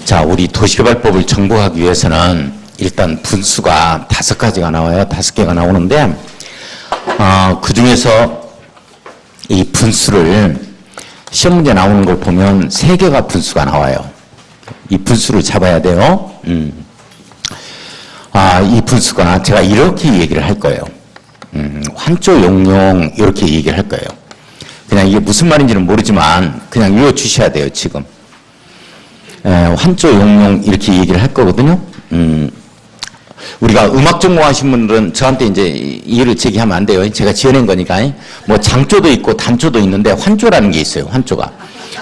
자, 우리 도시개발법을 정복하기 위해서는 일단 분수가 5가지가 나와요. 5개가 나오는데, 그 중에서 이 분수를 시험 문제 나오는 걸 보면 3개가 분수가 나와요. 이 분수를 잡아야 돼요. 이 분수가 제가 이렇게 얘기를 할 거예요. 환조, 용용 이렇게 얘기를 할 거예요. 그냥 이게 무슨 말인지는 모르지만 그냥 읽어주셔야 돼요, 지금. 환조, 용용 이렇게 얘기를 할 거거든요. 우리가 음악 전공하신 분들은 저한테 이제 이의를 제기하면 안 돼요. 제가 지어낸 거니까. 뭐 장조도 있고 단조도 있는데 환조라는 게 있어요. 환조가.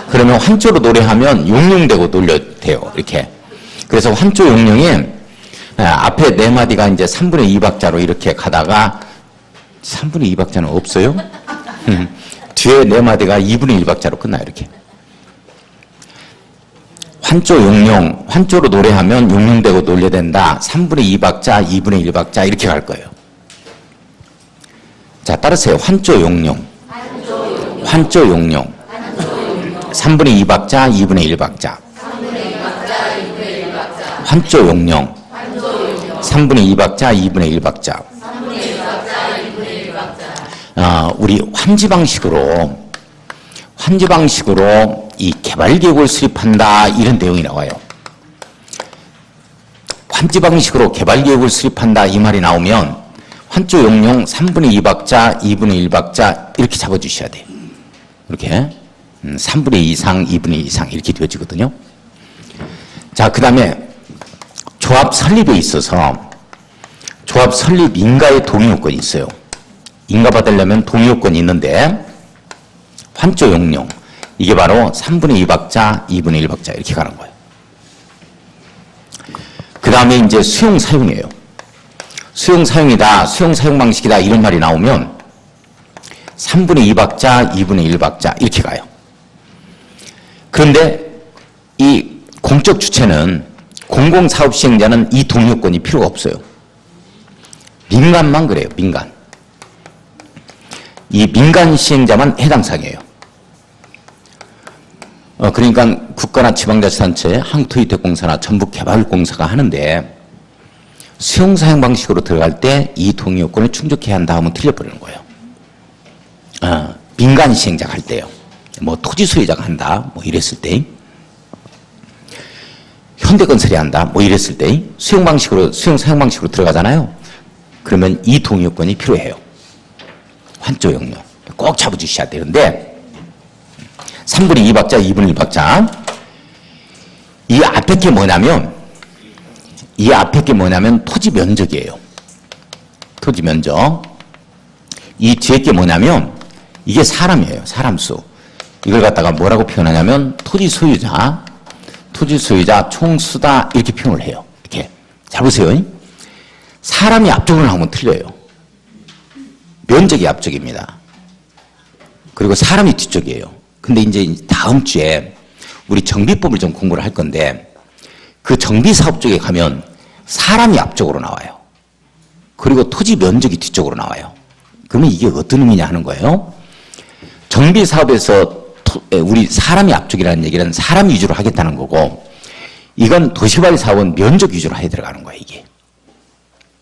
그러면 환조로 노래하면 용용되고 놀려도 돼요. 이렇게. 그래서 환조, 용용이 앞에 4마디가 이제 3분의 2박자로 이렇게 가다가 3분의 2박자는 없어요? 뒤에 4마디가 2분의 1박자로 끝나요. 이렇게. 환조, 용용, 환조로 노래하면 용용되고 놀려된다. 3분의 2박자, 2분의 1박자 이렇게 갈 거예요. 자, 따르세요. 환조, 용용. 환조, 용용. 3분의 2박자, 2분의 1박자. 환조, 용용. 3분의 2박자, 2분의 1박자. 우리 환지방식으로 이 개발계획을 수립한다 이런 내용이 나와요. 환지방식으로 개발계획을 수립한다 이 말이 나오면 환조, 용용 3분의 2박자, 2분의 1박자 이렇게 잡아주셔야 돼요. 이렇게 3분의 2 이상, 2분의 2 이상 이렇게 되어지거든요. 자, 그 다음에 조합 설립에 있어서 조합 설립 인가의 동의요건이 있어요. 인가 받으려면 동의요건이 있는데 환조, 용용 이게 바로 3분의 2박자, 2분의 1박자 이렇게 가는 거예요. 그 다음에 이제 수용 사용이에요. 수용 사용이다, 수용 사용 방식이다 이런 말이 나오면 3분의 2박자, 2분의 1박자 이렇게 가요. 그런데 이 공적 주체는 공공사업 시행자는 이 동의요건이 필요가 없어요. 민간만 그래요. 민간. 이 민간 시행자만 해당 사항이에요. 그러니까 국가나 지방자치단체, 한국토지대공사나 전북개발공사가 하는데 수용사용 방식으로 들어갈 때 이 동의요건을 충족해야 한다 하면 틀려버리는 거예요. 민간 시행자가 할 때요. 뭐 토지 소유자가 한다 뭐 이랬을 때, 현대건설이 한다 뭐 이랬을 때 수용 사용 방식으로 들어가잖아요. 그러면 이 동의요건이 필요해요. 환조, 용용 꼭 잡아주셔야 되는데 3분의 2박자, 2분의 1박자 이 앞에 게 뭐냐면 토지 면적이에요. 토지 면적. 이 뒤에 게 뭐냐면 이게 사람이에요. 사람 수. 이걸 갖다가 뭐라고 표현하냐면 토지 소유자 총수다 이렇게 표현을 해요. 이렇게. 잘 보세요. 사람이 앞쪽으로 나오면 틀려요. 면적이 앞쪽입니다. 그리고 사람이 뒤쪽이에요. 근데 이제 다음 주에 우리 정비법을 좀 공부를 할 건데 그 정비사업 쪽에 가면 사람이 앞쪽으로 나와요. 그리고 토지 면적이 뒤쪽으로 나와요. 그러면 이게 어떤 의미냐 하는 거예요. 정비사업에서 우리 사람이 앞쪽이라는 얘기는 사람 위주로 하겠다는 거고 이건 도시개발 사업은 면적 위주로 해야 들어가는 거예요. 이게.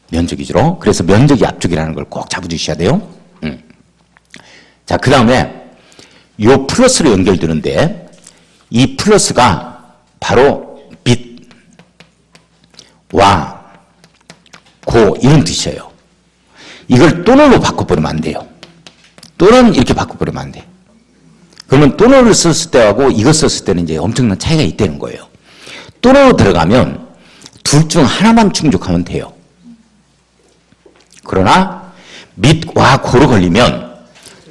면적 위주로. 그래서 면적이 앞쪽이라는 걸 꼭 잡아주셔야 돼요. 자, 그 다음에 요 플러스로 연결되는데 이 플러스가 바로 빛, 와, 고 이런 뜻이에요. 이걸 또는으로 바꿔버리면 안 돼요. 또는 이렇게 바꿔버리면 안 돼. 그러면 또는을 썼을 때하고 이거 썼을 때는 이제 엄청난 차이가 있다는 거예요. 또는으로 들어가면 둘 중 하나만 충족하면 돼요. 그러나 밑와 고로 걸리면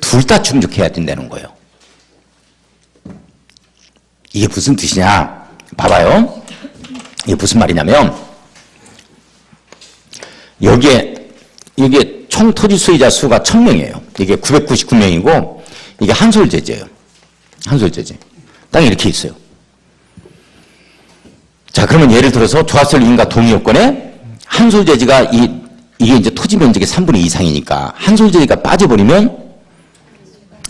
둘 다 충족해야 된다는 거예요. 이게 무슨 뜻이냐? 봐봐요. 이게 무슨 말이냐면 여기에 총 토지 소유자 수가 1000명이에요. 이게 999명이고 이게 한솔제지예요. 한솔제지. 땅이 이렇게 있어요. 자, 그러면 예를 들어서 조합설립 인가 동의요건에 한솔제지가 이게 이제 토지 면적의 3분의 2 이상이니까 한솔제지가 빠져버리면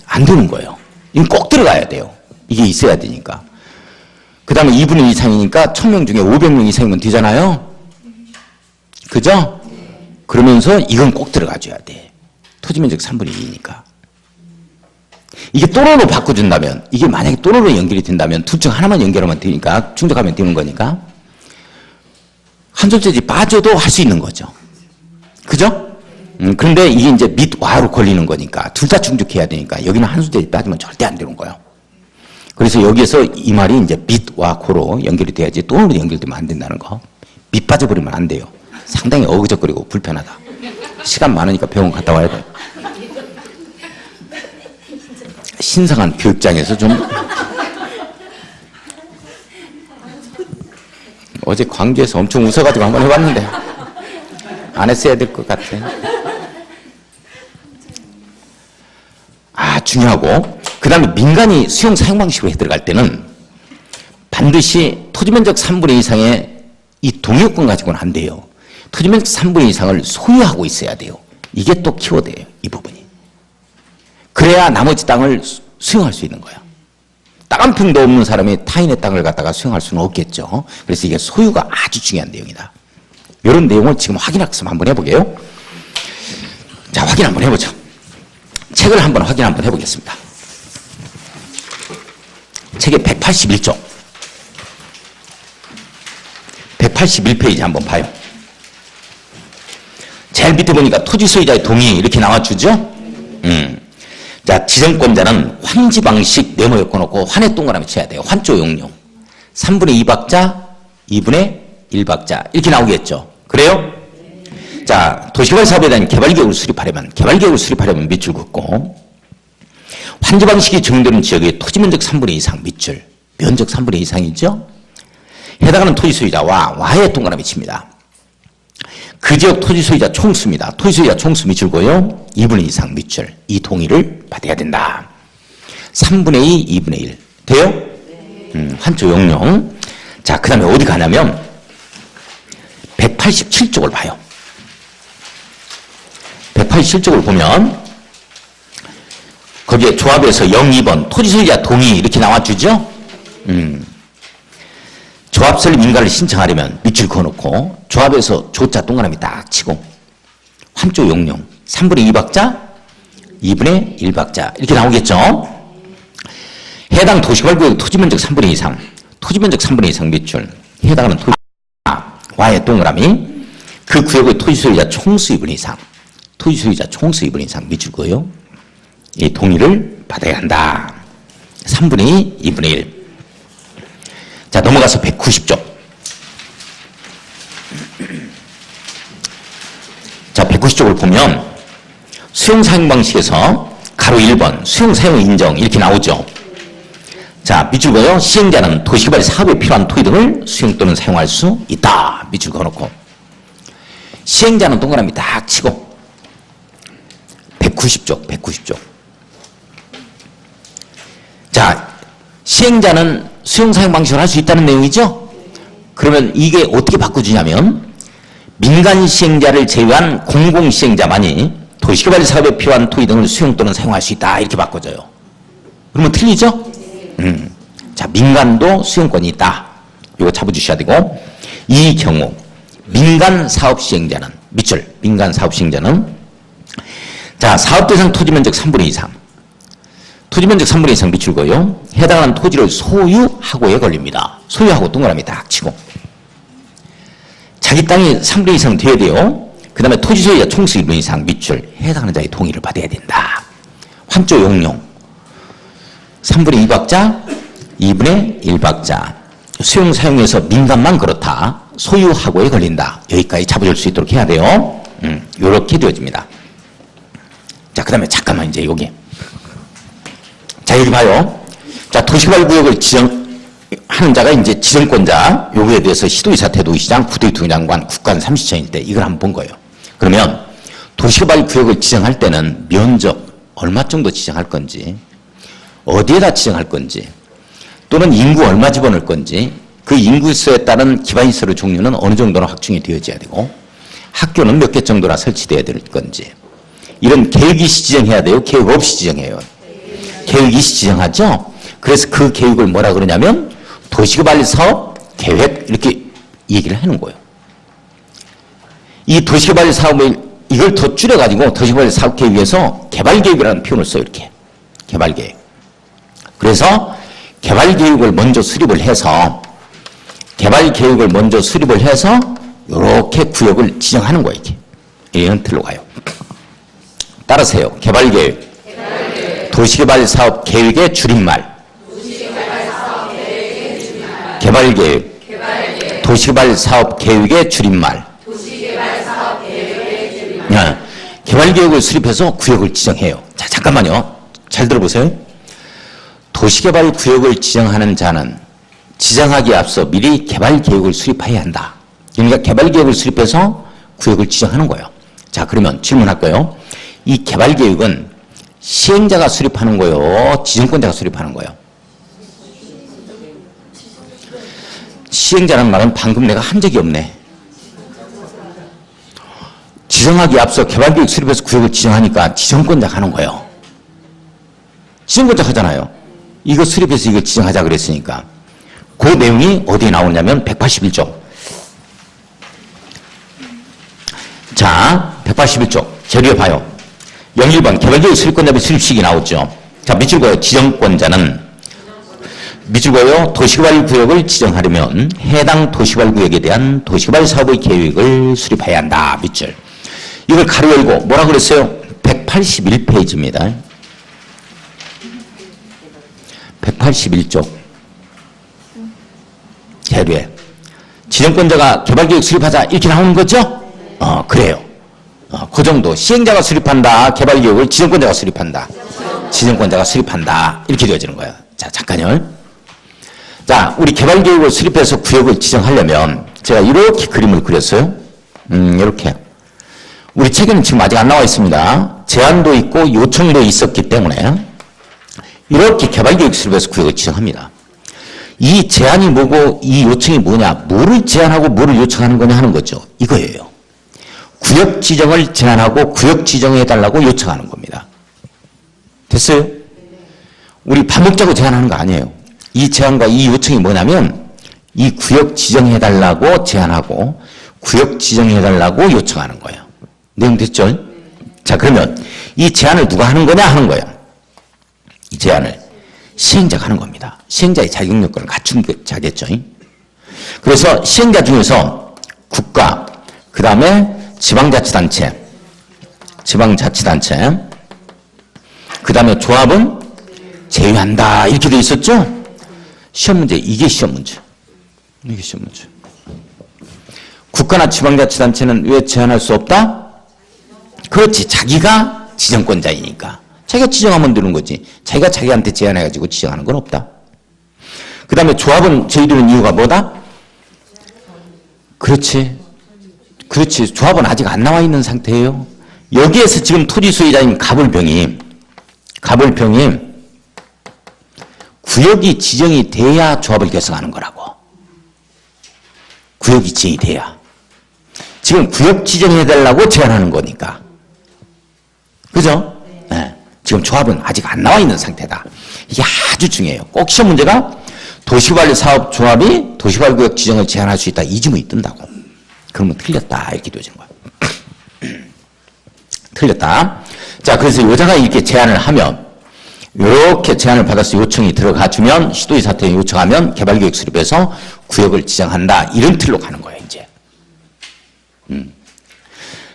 안 되는 거예요. 이건 꼭 들어가야 돼요. 이게 있어야 되니까. 그 다음에 2분의 1 이상이니까 1000명 중에 500명 이상이면 되잖아요. 그죠? 그러면서 이건 꼭 들어가줘야 돼. 토지면적 3분의 2니까. 이게 또로로 바꿔준다면, 이게 만약에 또로로 연결이 된다면 둘 중 하나만 연결하면 되니까, 충족하면 되는 거니까 한솔재지 빠져도 할 수 있는 거죠. 그죠? 그런데 이게 이제 밑와로 걸리는 거니까 둘 다 충족해야 되니까 여기는 한솔재지 빠지면 절대 안 되는 거예요. 그래서 여기에서 이 말이 이제 밑와 고로 연결이 돼야지 또로로 연결되면 안 된다는 거. 밑 빠져버리면 안 돼요. 상당히 어그적거리고 불편하다. 시간 많으니까 병원 갔다 와야 돼. 신성한 교육장에서 좀 어제 광주에서 엄청 웃어가지고 한번 해봤는데 안 했어야 될 것 같아. 중요하고, 그 다음에 민간이 수용 사용 방식으로 해 들어갈 때는 반드시 토지면적 3분의 2 이상의 이 동의권 가지고는 안 돼요. 토지면적 3분의 2 이상을 소유하고 있어야 돼요. 이게 또 키워드예요, 이 부분이. 그래야 나머지 땅을 수용할 수 있는 거야. 땅 한 평도 없는 사람이 타인의 땅을 갖다가 수용할 수는 없겠죠. 그래서 이게 소유가 아주 중요한 내용이다. 이런 내용을 지금 확인학습 한번 해보게요. 자, 확인 한번 해보죠. 책을 한번 확인 한번 해보겠습니다. 책의 181쪽. 181페이지 한번 봐요. 제일 밑에 보니까 토지 소유자의 동의 이렇게 나와주죠? 자, 지정권자는 환지 방식 네모 엮어놓고 환에 동그라미 쳐야 돼요. 환조 용용. 3분의 2박자, 2분의 1박자. 이렇게 나오겠죠? 그래요? 자, 도시개발 사업에 대한 개발계획을 수립하려면 밑줄 긋고, 환지 방식이 적용되는 지역의 토지면적 3분의 2 이상 밑줄, 면적 3분의 2 이상이죠? 해당하는 토지 소유자와 와해 동그라미 칩니다. 그 지역 토지 소유자 총수입니다. 토지 소유자 총수 밑줄고요. 2분의 2 이상 밑줄. 이 동의를 받아야 된다. 3분의 2, 2분의 1. 돼요? 환조 용용. 자, 그 다음에 어디 가냐면 187쪽을 봐요. 187쪽을 보면 거기에 조합에서 0, 2번 토지 소유자 동의 이렇게 나와주죠? 조합 설립 인가를 신청하려면 밑줄 그어놓고 조합에서 조자 동그라미 딱 치고 환조 용용 3분의 2박자 2분의 1박자 이렇게 나오겠죠. 해당 도시개발구역 토지면적 3분의 2 이상 토지면적 3분의 2 이상 밑줄 해당하는 와의 동그라미 그 구역의 토지소유자 총수 2분의 2 이상 토지소유자 총수 2분의 2 이상 밑줄 그어요. 이 동의를 받아야 한다. 3분의 2, 2분의 1. 자, 넘어가서 190쪽. 자, 190쪽을 보면 수용사용 방식에서 가로 1번 수용사용 인정 이렇게 나오죠. 자, 밑줄 그어요. 시행자는 도시개발 사업에 필요한 토지 등을 수용 또는 사용할 수 있다. 밑줄 그어놓고 시행자는 동그라미 딱 치고 190쪽. 자, 시행자는 수용 사용 방식을 할 수 있다는 내용이죠? 그러면 이게 어떻게 바꿔주냐면 민간 시행자를 제외한 공공 시행자만이 도시개발 사업에 필요한 토지 등을 수용 또는 사용할 수 있다 이렇게 바꿔줘요. 그러면 틀리죠? 자, 민간도 수용권이 있다. 이거 잡아주셔야 되고 이 경우 민간 사업 시행자는 밑줄 민간 사업 시행자는 자, 사업 대상 토지 면적 3분의 2 이상 토지면적 3분의 2 이상 밑줄 그어요. 해당하는 토지를 소유하고에 걸립니다. 소유하고 동그라미 딱 치고 자기 땅이 3분의 2 이상 돼야 돼요. 그 다음에 토지 소유자 총수 1분의 2 이상 밑줄 해당하는 자의 동의를 받아야 된다. 환조 용용 3분의 2박자 2분의 1박자 수용 사용에서 민간만 그렇다. 소유하고에 걸린다. 여기까지 잡아줄 수 있도록 해야 돼요. 요렇게 되어집니다. 자, 그 다음에 잠깐만 이제 여기 자, 여기 봐요. 자, 도시개발구역을 지정하는 자가 이제 지정권자, 요구에 대해서 시도의사, 대도시장, 구도의투장관, 국관, 삼시청일 때 이걸 한번 본 거예요. 그러면 도시개발구역을 지정할 때는 면적 얼마 정도 지정할 건지, 어디에다 지정할 건지, 또는 인구 얼마 집어넣을 건지, 그 인구수에 따른 기반시설의 종류는 어느 정도는 확충이 되어져야 되고, 학교는 몇 개 정도나 설치돼야 될 건지, 이런 계획 이시 지정해야 돼요? 계획 없이 지정해요? 계획 이시 지정하죠? 그래서 그 계획을 뭐라 그러냐면 도시개발 사업 계획 이렇게 얘기를 하는 거예요. 이 도시개발 사업을 이걸 더 줄여가지고 도시개발 사업 계획에서 개발계획이라는 표현을 써요. 이렇게 개발계획. 그래서 개발계획을 먼저 수립을 해서 이렇게 구역을 지정하는 거예요. 이렇게 이런 틀로 가요. 따라서요. 개발계획. 도시개발 사업 계획의 줄임말. 개발계획. 도시개발 사업 계획의 줄임말. 개발계획을 수립해서 구역을 지정해요. 자, 잠깐만요. 잘 들어보세요. 도시개발 구역을 지정하는 자는 지정하기에 앞서 미리 개발계획을 수립해야 한다. 그러니까 개발계획을 수립해서 구역을 지정하는 거예요. 자, 그러면 질문할까요? 이 개발계획은 시행자가 수립하는 거예요? 지정권자가 수립하는 거예요? 시행자라는 말은 방금 내가 한 적이 없네. 지정하기에 앞서 개발계획 수립해서 구역을 지정하니까 지정권자가 하는 거예요. 지정권자가 하잖아요. 이거 수립해서 이거 지정하자 그랬으니까. 그 내용이 어디에 나오냐면 181조. 자, 181조. 재료에 봐요. 01번 개발계획 수립권자의 수립식이 나오죠. 자, 밑줄 그어요. 지정권자는 밑줄 그어요. 도시개발 구역을 지정하려면 해당 도시개발 구역에 대한 도시개발 사업의 계획을 수립해야 한다. 밑줄. 이걸 가로 열고 뭐라 그랬어요? 181페이지입니다. 181쪽. 재료에. 지정권자가 개발계획 수립하자 이렇게 나오는 거죠? 그래요. 그 정도. 시행자가 수립한다. 개발계획을 지정권자가 수립한다. 지정권자가 수립한다. 이렇게 되어지는 거예요. 자, 잠깐요. 자, 우리 개발계획을 수립해서 구역을 지정하려면 제가 이렇게 그림을 그렸어요. 이렇게. 우리 책에는 지금 아직 안 나와 있습니다. 제안도 있고 요청도 있었기 때문에 이렇게 개발계획 수립해서 구역을 지정합니다. 이 제안이 뭐고 이 요청이 뭐냐, 뭐를 제안하고 뭐를 요청하는 거냐 하는 거죠. 이거예요. 구역 지정을 제안하고 구역 지정해달라고 요청하는 겁니다. 됐어요? 우리 밥 먹자고 제안하는 거 아니에요. 이 제안과 이 요청이 뭐냐면 이 구역 지정해달라고 제안하고 구역 지정해달라고 요청하는 거예요. 내용 됐죠? 자, 그러면 이 제안을 누가 하는 거냐 하는 거예요. 이 제안을 시행자가 하는 겁니다. 시행자의 자격 요건을 갖춘 자겠죠. 그래서 시행자 중에서 국가, 그 다음에 지방자치단체, 그 다음에 조합은 제외한다. 이렇게 돼 있었죠? 시험 문제, 이게 시험 문제. 이게 시험 문제. 국가나 지방자치단체는 왜 제한할 수 없다? 그렇지. 자기가 지정권자이니까. 자기가 지정하면 되는 거지. 자기가 자기한테 제안해가지고 지정하는 건 없다. 그 다음에 조합은 저희들은 이유가 뭐다? 그렇지. 조합은 아직 안 나와 있는 상태예요. 여기에서 지금 토지 소유자인 가불병이 구역이 지정이 돼야 조합을 결성하는 거라고. 구역이 지정이 돼야. 지금 구역 지정해달라고 제안하는 거니까. 그죠? 네. 지금 조합은 아직 안 나와 있는 상태다. 이게 아주 중요해요. 꼭 시험 문제가 도시개발 사업 조합이 도시개발 구역 지정을 제한할 수 있다. 이 지문이 뜬다고. 그러면 틀렸다. 이렇게 되어지는 거야. 틀렸다. 자, 그래서 여자가 이렇게 제안을 하면, 이렇게 제안을 받아서 요청이 들어가 주면, 시도의사한테 요청하면 개발계획 수립해서 구역을 지정한다. 이런 틀로 가는 거예요, 이제.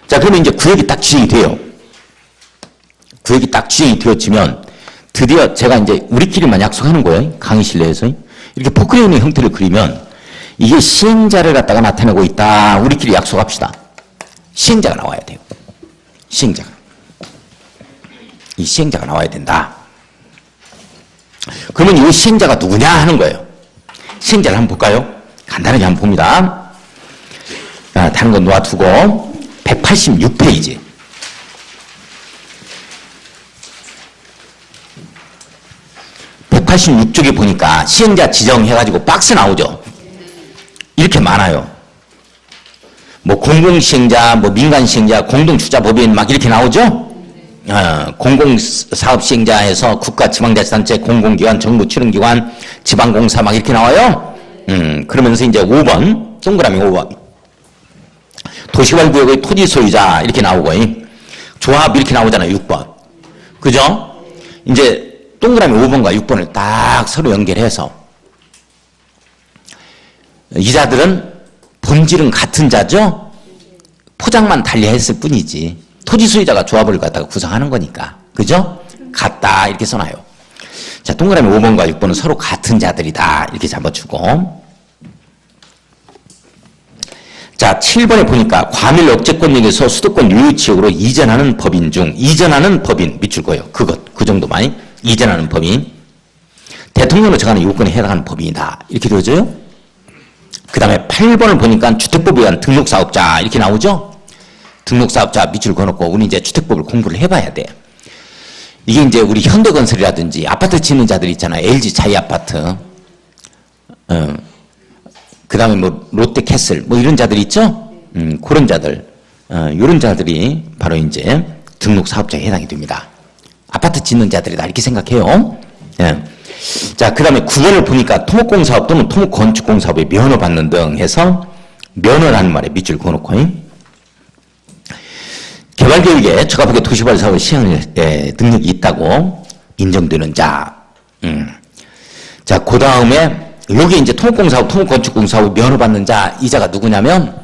자, 그러면 이제 구역이 딱 지정이 돼요. 구역이 딱 지정이 되어지면, 드디어 제가 이제 우리끼리만 약속하는 거예요. 강의실 내에서. 이렇게 포크레인의 형태를 그리면, 이게 시행자를 갖다가 나타내고 있다. 우리끼리 약속합시다. 시행자가 나와야 돼요. 시행자가. 이 시행자가 나와야 된다. 그러면 이 시행자가 누구냐 하는 거예요. 시행자를 한번 볼까요? 간단하게 한번 봅니다. 자, 다른 건 놓아두고 186페이지. 186쪽에 보니까 시행자 지정해가지고 박스 나오죠. 이렇게 많아요. 뭐 공공시행자, 뭐 민간시행자, 공동투자법인 막 이렇게 나오죠. 공공사업시행자에서 국가, 지방자치단체, 공공기관, 정부, 출연기관, 지방공사 막 이렇게 나와요. 그러면서 이제 5번, 동그라미 5번. 도시개발구역의 토지 소유자 이렇게 나오고, 조합 이렇게 나오잖아요, 6번. 그죠? 이제 동그라미 5번과 6번을 딱 서로 연결해서 이 자들은 본질은 같은 자죠? 포장만 달리했을 뿐이지. 토지 소유자가 조합을 갖다가 구성하는 거니까. 그죠? 같다 이렇게 써놔요. 자, 동그라미 5번과 6번은 서로 같은 자들이다 이렇게 잡아주고, 자, 7번에 보니까 과밀 억제권역에서 수도권 유유지역으로 이전하는 법인 중, 이전하는 법인 밑줄 거예요. 그 정도만. 이전하는 법인. 대통령으로 정하는 요건에 해당하는 법인이다. 이렇게 되어져요. 그 다음에 8번을 보니까 주택법에 의한 등록사업자 이렇게 나오죠. 등록사업자 밑줄 그어놓고 우리 이제 주택법을 공부를 해봐야 돼. 이게 이제 우리 현대건설이라든지 아파트 짓는 자들 있잖아요. LG 자이아파트. 그 다음에 뭐 롯데캐슬 뭐 이런 자들 있죠? 그런 자들, 이런 자들이 바로 이제 등록사업자에 해당이 됩니다. 아파트 짓는 자들이다 이렇게 생각해요. 예. 자, 그 다음에 9번을 보니까 토목공사업 또는 토목건축공사업에 면허 받는 등 해서 면허라는 말에 밑줄 그어놓고, 개발계획에 적합하게 도시개발 사업을 시행할 능력이 있다고 인정되는 자. 자, 그 다음에 여기 이제 토목공사업, 토목건축공사업 면허 받는 자, 이 자가 누구냐면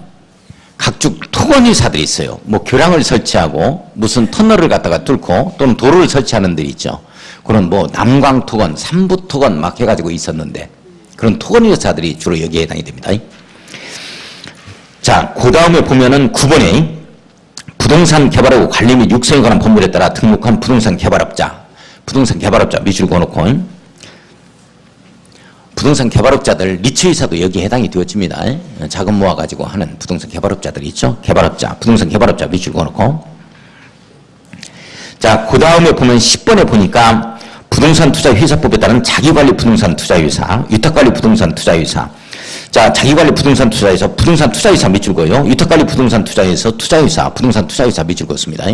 각축 토건회사들이 있어요. 뭐 교량을 설치하고 무슨 터널을 갖다가 뚫고 또는 도로를 설치하는 데이 있죠. 그런 뭐 남광토건, 삼부토건 막 해가지고 있었는데 그런 토건회사들이 주로 여기에 해당이 됩니다. 자, 그 다음에 보면은 9번에 부동산 개발하고 관리 및 육성에 관한 법률에 따라 등록한 부동산 개발업자 밑줄 그어놓고, 부동산 개발업자들 리츠회사도 여기에 해당이 되어집니다. 자금 모아가지고 하는 부동산 개발업자들이 있죠. 개발업자, 부동산 개발업자 밑줄 그어놓고. 자, 그 다음에 보면 10번에 보니까 부동산 투자회사법에 따른 자기관리 부동산 투자회사, 위탁관리 부동산 투자회사. 자, 자기관리 부동산 투자회사, 부동산 투자회사 밑줄 그어요. 위탁관리 부동산 투자회사, 투자회사, 부동산 투자회사 밑줄 그었습니다.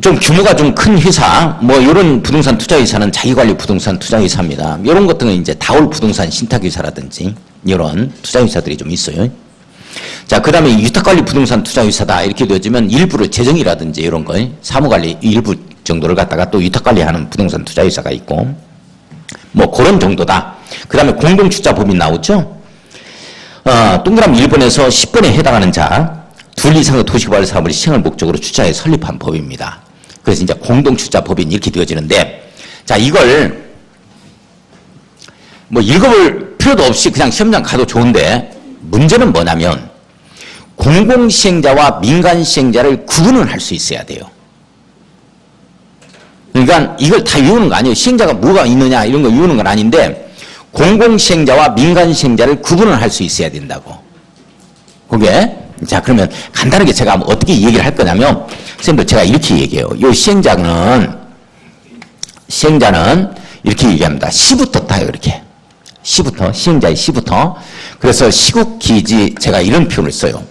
좀 규모가 좀 큰 회사, 뭐 이런 부동산 투자회사는 자기관리 부동산 투자회사입니다. 이런 것들은 이제 다올 부동산 신탁회사라든지 이런 투자회사들이 좀 있어요. 자, 그 다음에 위탁관리 부동산 투자회사다 이렇게 되어지면 일부를 재정이라든지 이런 거, 사무관리 일부 정도를 갖다가 또 위탁관리하는 부동산 투자회사가 있고, 뭐 그런 정도다. 그 다음에 공동주자법인 나오죠. 동그라미 1번에서 10번에 해당하는 자, 둘 이상의 도시개발 사업을 시행할 목적으로 주자에 설립한 법입니다. 그래서 이제 공동주자법인 이렇게 되어지는데, 자, 이걸 뭐 읽어볼 필요도 없이 그냥 시험장 가도 좋은데, 문제는 뭐냐면 공공시행자와 민간시행자를 구분을 할 수 있어야 돼요. 그러니까 이걸 다 외우는 거 아니에요. 시행자가 뭐가 있느냐 이런 거 외우는 건 아닌데, 공공시행자와 민간시행자를 구분을 할 수 있어야 된다고. 그게, 자, 그러면 간단하게 제가 어떻게 얘기를 할 거냐면, 선생님들 제가 이렇게 얘기해요. 이 시행자는 이렇게 얘기합니다. 시부터 따요, 이렇게. 시부터, 시행자의 시부터. 그래서 시국기지, 제가 이런 표현을 써요.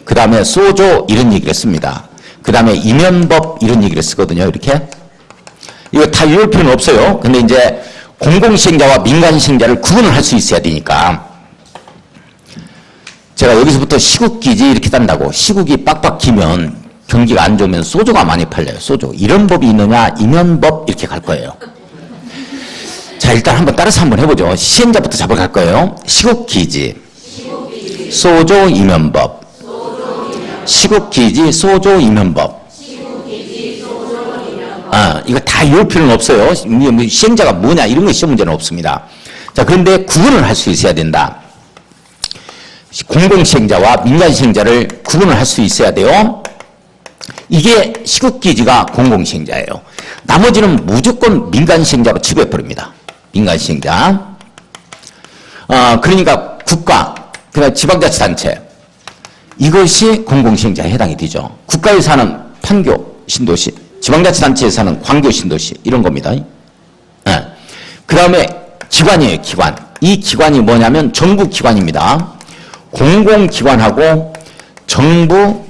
그 다음에 소조 이런 얘기를 씁니다. 그 다음에 이면법 이런 얘기를 쓰거든요, 이렇게. 이거 다 외울 필요는 없어요. 근데 이제 공공시행자와 민간시행자를 구분을 할 수 있어야 되니까. 제가 여기서부터 시국기지 이렇게 딴다고. 시국이 빡빡 기면 경기가 안 좋으면 소주가 많이 팔려요. 소주. 이런 법이 있느냐, 이면법 이렇게 갈 거예요. 자, 일단 한번 따라서 한번 해보죠. 시행자부터 잡아갈 거예요. 시국기지, 소조, 이면법. 시국기지, 소조, 이면법. 이거 다 외울 필요는 없어요. 시행자가 뭐냐 이런 거 시험 문제는 없습니다. 자, 그런데 구분을 할 수 있어야 된다. 공공시행자와 민간시행자를 구분을 할 수 있어야 돼요. 이게 시국기지가 공공시행자예요. 나머지는 무조건 민간시행자로 취급해버립니다. 민간시행자. 그러니까 국가, 그다음 지방자치단체, 이것이 공공시행자에 해당이 되죠. 국가에서는 판교, 신도시, 지방자치단체에서는 광교, 신도시 이런 겁니다. 그 다음에 기관이에요. 기관. 이 기관이 뭐냐면 정부 기관입니다. 공공기관하고 정부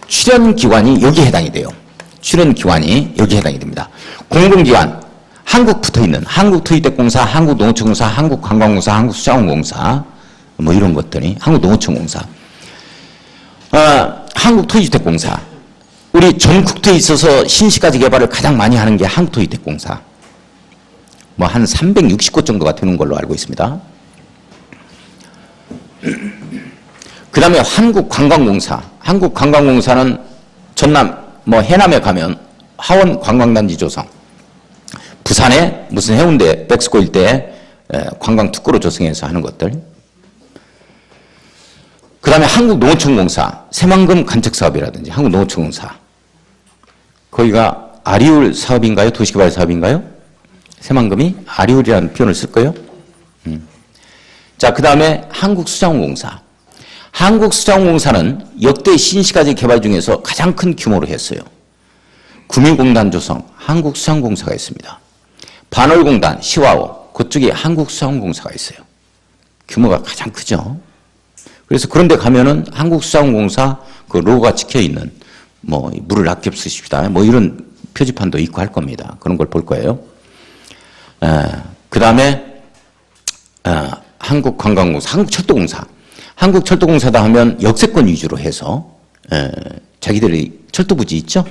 출연기관이 여기에 해당이 돼요. 출연기관이 여기에 해당이 됩니다. 공공기관 한국 붙어있는 한국토지택공사, 한국농어촌공사, 한국관광공사, 한국수자원공사 뭐 이런 것들이 한국농어촌공사, 한국토지택공사. 우리 전국토에 있어서 신시가지 개발을 가장 많이 하는 게 한국토지택공사. 뭐 한 360곳 정도가 되는 걸로 알고 있습니다. 그 다음에 한국관광공사. 한국관광공사는 전남, 뭐 해남에 가면 하원관광단지 조성, 부산에 무슨 해운대, 백스코 일대에 관광 특구로 조성해서 하는 것들. 그 다음에 한국농어촌공사, 새만금 간척사업이라든지 한국농어촌공사. 거기가 아리울 사업인가요? 도시개발 사업인가요? 새만금이 아리울이라는 표현을 쓸 거예요. 자, 그 다음에 한국수자원공사. 한국수자원공사는 역대 신시가지 개발 중에서 가장 큰 규모로 했어요. 구미공단 조성, 한국수자원공사가 있습니다. 반월공단, 시와오, 그쪽에 한국수자원공사가 있어요. 규모가 가장 크죠. 그래서 그런데 가면은 한국수자원공사 그 로고가 찍혀있는 뭐 물을 아껴 쓰십시다 뭐 이런 표지판도 있고 할 겁니다. 그런 걸 볼 거예요. 그 다음에 한국관광공사, 한국철도공사. 한국철도공사다 하면 역세권 위주로 해서 자기들이 철도부지 있죠?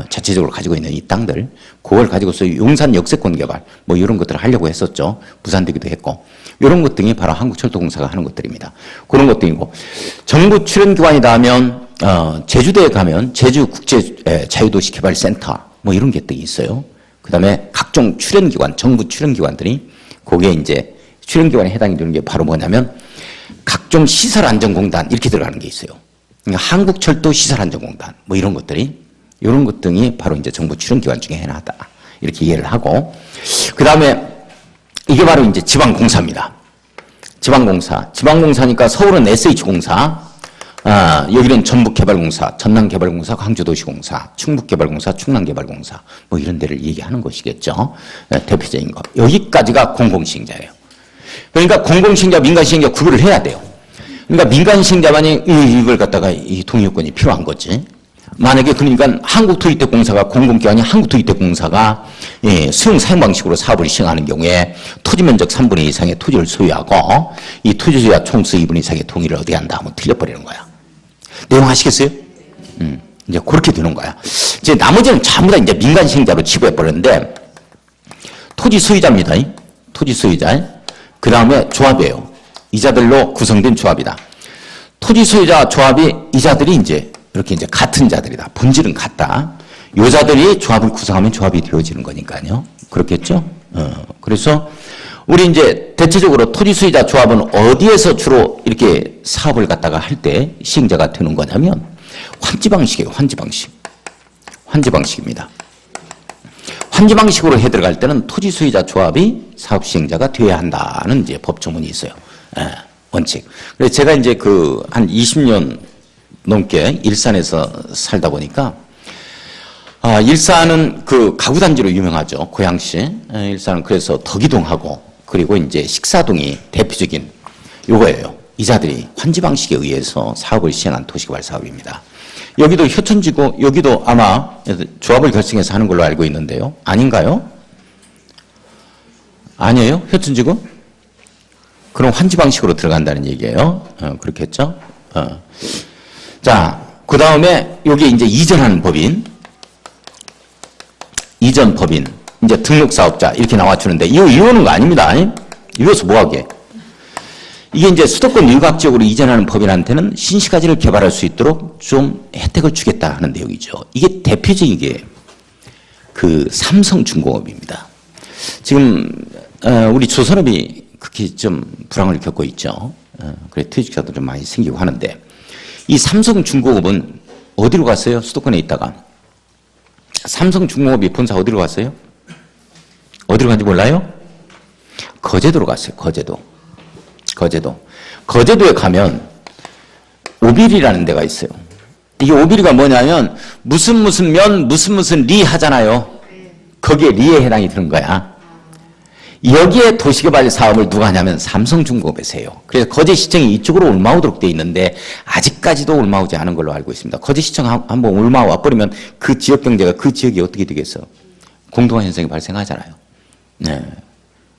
자체적으로 가지고 있는 이 땅들, 그걸 가지고서 용산 역세권 개발 뭐 이런 것들을 하려고 했었죠. 부산되기도 했고 이런 것 등이 바로 한국철도공사가 하는 것들입니다. 그런 것들이고, 정부 출연기관이다 하면 제주도에 가면 제주국제자유도시개발센터 뭐 이런 게 또 있어요. 그 다음에 각종 출연기관, 정부 출연기관들이 거기에 이제 출연기관에 해당이 되는 게 바로 뭐냐면 각종 시설안전공단 이렇게 들어가는 게 있어요. 그러니까 한국철도 시설안전공단 뭐 이런 것들이, 이런 것 등이 바로 이제 정부 출연기관 중에 하나다 이렇게 이해를 하고, 그 다음에 이게 바로 이제 지방공사입니다. 지방공사니까 서울은 SH공사, 여기는 전북개발공사, 전남개발공사, 광주도시공사, 충북개발공사, 충남개발공사 뭐 이런 데를 얘기하는 것이겠죠. 대표적인 거. 여기까지가 공공시행자예요. 그러니까 공공시행자, 민간시행자 구별을 해야 돼요. 그러니까 민간시행자만이 이걸 갖다가 이 동의요건이 필요한 거지. 만약에 그러니까 한국토지택공사가 공공기관이 한국토지택공사가 수용 사용 방식으로 사업을 시행하는 경우에 토지면적 3분의 2 이상의 토지를 소유하고 이 토지 소유자 총수 2분의 2 이상의 동의를 어디 한다 하면 틀려버리는 거야. 내용 아시겠어요? 이제 그렇게 되는 거야. 이제 나머지는 전부 다 이제 민간 시행자로 치부해버렸는데, 토지 소유자입니다. 토지 소유자. 그 다음에 조합이에요. 이자들로 구성된 조합이다. 토지 소유자 조합이 이자들이 이렇게 같은 자들이다. 본질은 같다. 요자들이 조합을 구성하면 조합이 되어지는 거니까요. 그렇겠죠? 그래서 우리 이제 대체적으로 토지 소유자 조합은 어디에서 주로 이렇게 사업을 갖다가 할 때 시행자가 되는 거냐면 환지 방식이에요. 환지 방식. 환지 방식입니다. 환지 방식으로 해 들어갈 때는 토지 소유자 조합이 사업 시행자가 되어야 한다는 이제 법조문이 있어요. 원칙. 그래서 제가 이제 한 20년 넘게 일산에서 살다 보니까, 일산은 가구단지로 유명하죠. 고양시. 일산은 그래서 덕이동하고, 그리고 이제 식사동이 대표적인 요거예요. 이자들이 환지 방식에 의해서 사업을 시행한 도시개발 사업입니다. 여기도 효천지구, 여기도 아마 조합을 결성해서 하는 걸로 알고 있는데요. 아닌가요? 아니에요? 효천지구? 그럼 환지 방식으로 들어간다는 얘기예요. 그렇겠죠? 자, 그 다음에 여기 이제 이전하는 법인, 이전 법인, 이제 등록사업자 이렇게 나와주는데, 이거 이거는 거 아닙니다. 이거서 뭐하게? 이게 이제 수도권 일각지역으로 이전하는 법인한테는 신시가지를 개발할 수 있도록 좀 혜택을 주겠다 하는 내용이죠. 이게 대표적인 게 삼성중공업입니다. 지금 우리 조선업이 극히 좀 불황을 겪고 있죠. 그래 퇴직자도 좀 많이 생기고 하는데, 이 삼성중공업은 어디로 갔어요? 수도권에 있다가. 삼성중공업이 본사 어디로 갔어요? 어디로 간지 몰라요? 거제도로 갔어요. 거제도. 거제도에 가면 오비리라는 데가 있어요. 이게 오비리가 뭐냐면 무슨 면 무슨 리 하잖아요. 거기에 리에 해당이 되는 거야. 여기에 도시개발 사업을 누가 하냐면 삼성중공업에서 해요. 그래서 거제시청이 이쪽으로 올마오도록 돼 있는데 아직까지도 올마오지 않은 걸로 알고 있습니다. 거제시청 한번 올마오 와버리면 그 지역 경제가 그 지역이 어떻게 되겠어? 공동화 현상이 발생하잖아요. 네.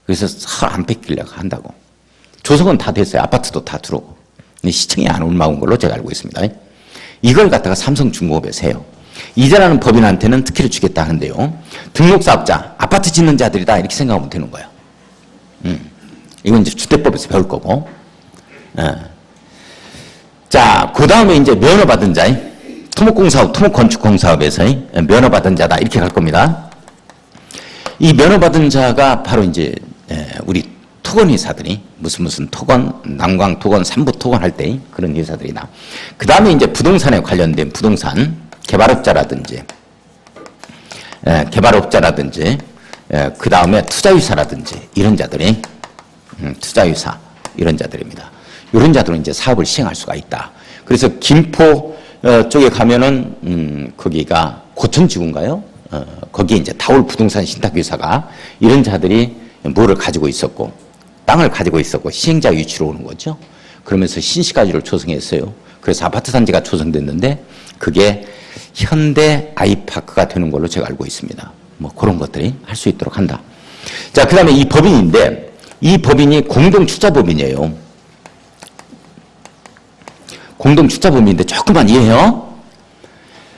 그래서 잘 안 뺏기려고 한다고. 조성은 다 됐어요. 아파트도 다 들어오고. 근데 시청이 안 올라온 걸로 제가 알고 있습니다. 이걸 갖다가 삼성중공업에서 해요. 이자라는 법인한테는 특혜를 주겠다 하는데요. 등록사업자, 아파트 짓는 자들이다 이렇게 생각하면 되는 거예요. 이건 이제 주택법에서 배울 거고. 자, 그 다음에 이제 면허받은 자, 토목공사업, 토목건축공사업에서 면허받은 자다 이렇게 갈 겁니다. 이 면허받은 자가 바로 이제 우리 토건 회사들이 무슨 토건, 남광 토건, 삼부 토건 할 때 그런 회사들이다. 그 다음에 이제 부동산에 관련된 부동산 개발업자라든지, 그 다음에 투자유사라든지 이런 자들이 투자유사 이런 자들입니다. 이런 자들은 이제 사업을 시행할 수가 있다. 그래서 김포 쪽에 가면은 거기가 고천지구인가요? 거기에 이제 다올 부동산 신탁유사가 이런 자들이 뭐를 가지고 있었고 땅을 가지고 있었고 시행자 위치로 오는 거죠. 그러면서 신시가지를 조성했어요. 그래서 아파트 단지가 조성됐는데 그게 현대 아이파크가 되는 걸로 제가 알고 있습니다. 뭐 그런 것들이 할 수 있도록 한다. 자, 그 다음에 이 법인인데 이 법인이 공동출자법인이에요. 공동출자법인인데 조금만 이해해요.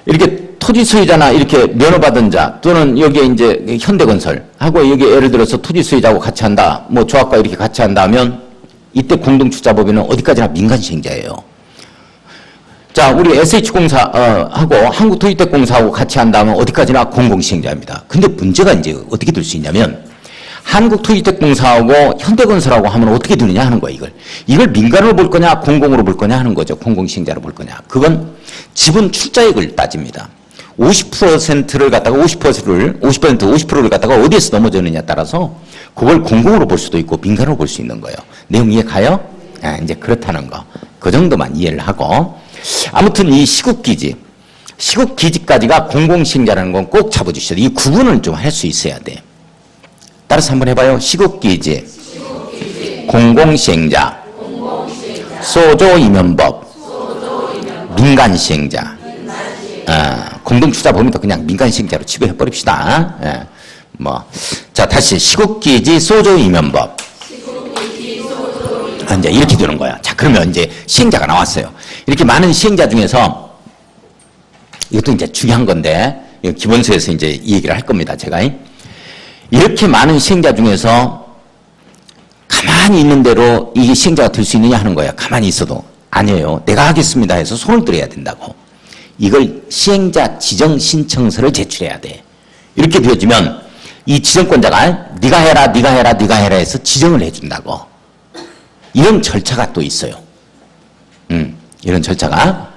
이렇게 토지 소유자나 이렇게 면허받은 자 또는 여기에 이제 현대건설하고 여기 예를 들어서 토지 소유자하고 같이 한다. 뭐 조합과 이렇게 같이 한다면 이때 공동출자법인은 어디까지나 민간시행자예요. 자, 우리 SH공사하고 한국토지택공사하고 같이 한다면 어디까지나 공공시행자입니다. 근데 문제가 이제 어떻게 될 수 있냐면 한국토지택공사하고 현대건설하고 하면 어떻게 되느냐 하는 거야, 이걸 민간으로 볼 거냐, 공공으로 볼 거냐 하는 거죠. 공공시행자로 볼 거냐. 그건 지분 출자액을 따집니다. 50%를 갖다가 50%를 갖다가 어디에서 넘어졌느냐에 따라서 그걸 공공으로 볼 수도 있고 민간으로 볼 수 있는 거예요. 내용 이해 가요? 이제 그렇다는 거. 그 정도만 이해를 하고. 아무튼 이 시국기지까지가 공공시행자라는 건 꼭 잡아주셔야 돼. 이 구분을 좀 할 수 있어야 돼. 따라서 한번 해봐요. 시국기지, 공공시행자, 소조임연법, 민간시행자. 공동투자법인도 그냥 민간시행자로 지배해버립시다. 자, 다시 시국기지, 소조임연법. 이제 이렇게 되는 거야. 자, 그러면 이제 시행자가 나왔어요. 이렇게 많은 시행자 중에서 이것도 이제 중요한 건데 기본서에서 이제 이 얘기를 할 겁니다. 제가 이렇게 많은 시행자 중에서 가만히 있는 대로 이게 시행자가 될 수 있느냐 하는 거예요. 가만히 있어도 아니에요. 내가 하겠습니다 해서 손을 들어야 된다고. 이걸 시행자 지정 신청서를 제출해야 돼. 이렇게 되어지면 이 지정권자가 네가 해라, 네가 해라, 네가 해라 해서 지정을 해준다고. 이런 절차가 또 있어요. 이런 절차가.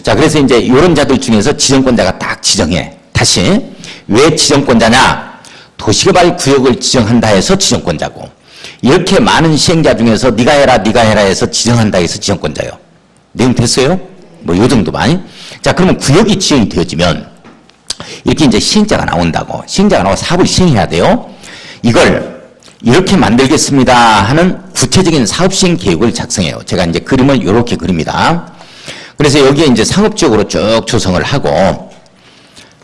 자, 그래서 이제 이런 자들 중에서 지정권자가 딱 지정해. 다시 왜 지정권자냐? 도시개발 구역을 지정한다 해서 지정권자고, 이렇게 많은 시행자 중에서 네가 해라, 네가 해라 해서 지정한다 해서 지정권자예요. 내용 됐어요? 뭐 요 정도만. 자, 그러면 구역이 지정이 되어지면 이렇게 이제 시행자가 나온다고. 시행자가 나와 사업을 시행해야 돼요. 이걸 이렇게 만들겠습니다 하는 구체적인 사업 시행 계획을 작성해요. 제가 이제 그림을 이렇게 그립니다. 그래서 여기에 이제 상업지역으로 쭉 조성을 하고,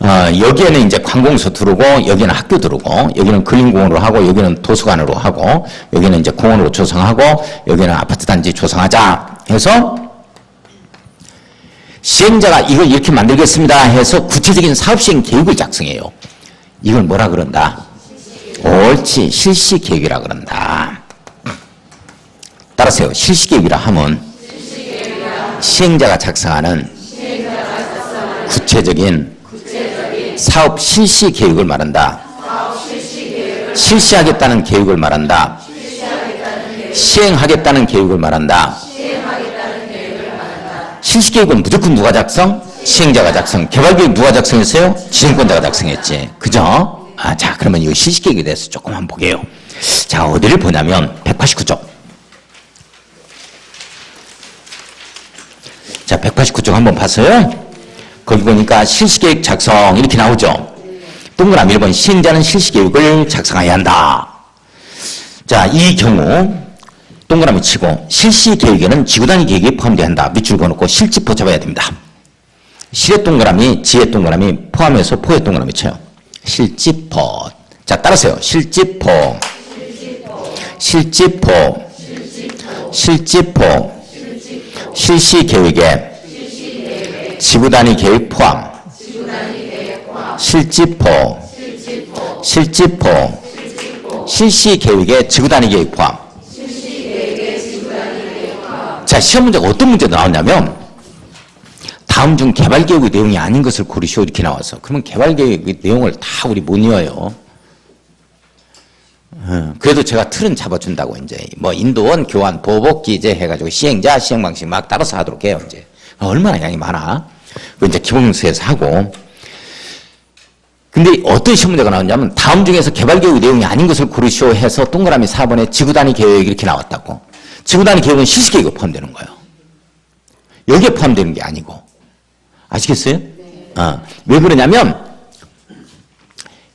여기에는 이제 관공서 들어오고, 여기는 학교 들어오고, 여기는 근린공원으로 하고, 여기는 도서관으로 하고, 여기는 이제 공원으로 조성하고, 여기는 아파트 단지 조성하자 해서 시행자가 이걸 이렇게 만들겠습니다 해서 구체적인 사업 시행 계획을 작성해요. 이걸 뭐라 그런다? 옳지, 실시계획이라 그런다. 따라서요. 실시계획이라 하면 시행자가 작성하는 구체적인 사업 실시 계획을 말한다. 실시하겠다는 계획을 말한다. 시행하겠다는 계획을 말한다. 실시 계획은 무조건 누가 작성? 시행자가 작성. 개발계획 누가 작성했어요? 지정권자가 작성했지. 그죠? 자, 그러면 이 실시 계획에 대해서 조금만 보게요. 자, 어디를 보냐면 189쪽. 자, 189쪽 한번 봤어요? 거기 보니까 실시계획 작성 이렇게 나오죠. 동그라미 1번 시행자는 실시계획을 작성해야 한다. 자, 이 경우 동그라미 치고 실시계획에는 지구단위 계획이 포함되어야 한다. 밑줄 그어놓고 실지포 잡아야 됩니다. 실의 동그라미, 지의 동그라미 포함해서 포의 동그라미 쳐요. 실지포. 자, 따라서요. 실지포, 실지포, 실지포, 실시계획에 지구단위 계획 포함, 실지포, 실지포, 실시계획에 지구단위 계획 포함. 자, 시험 문제가 어떤 문제도 나오냐면 다음 중 개발계획의 내용이 아닌 것을 고르시오 이렇게 나와서 그러면 개발계획의 내용을 다 우리 못 외워요. 그래도 제가 틀은 잡아준다고 이제 뭐 인도원, 교환, 보복, 기재 해가지고 시행자, 시행 방식 막 따라서 하도록 해요. 이제 얼마나 양이 많아. 그 이제 기본수에서 하고. 근데 어떤 시험 문제가 나왔냐면 다음 중에서 개발계획의 내용이 아닌 것을 고르시오 해서 동그라미 4번에 지구단위 계획 이렇게 나왔다고. 지구단위 계획은 실시계획에 포함되는 거예요. 여기에 포함되는 게 아니고. 아시겠어요? 왜 그러냐면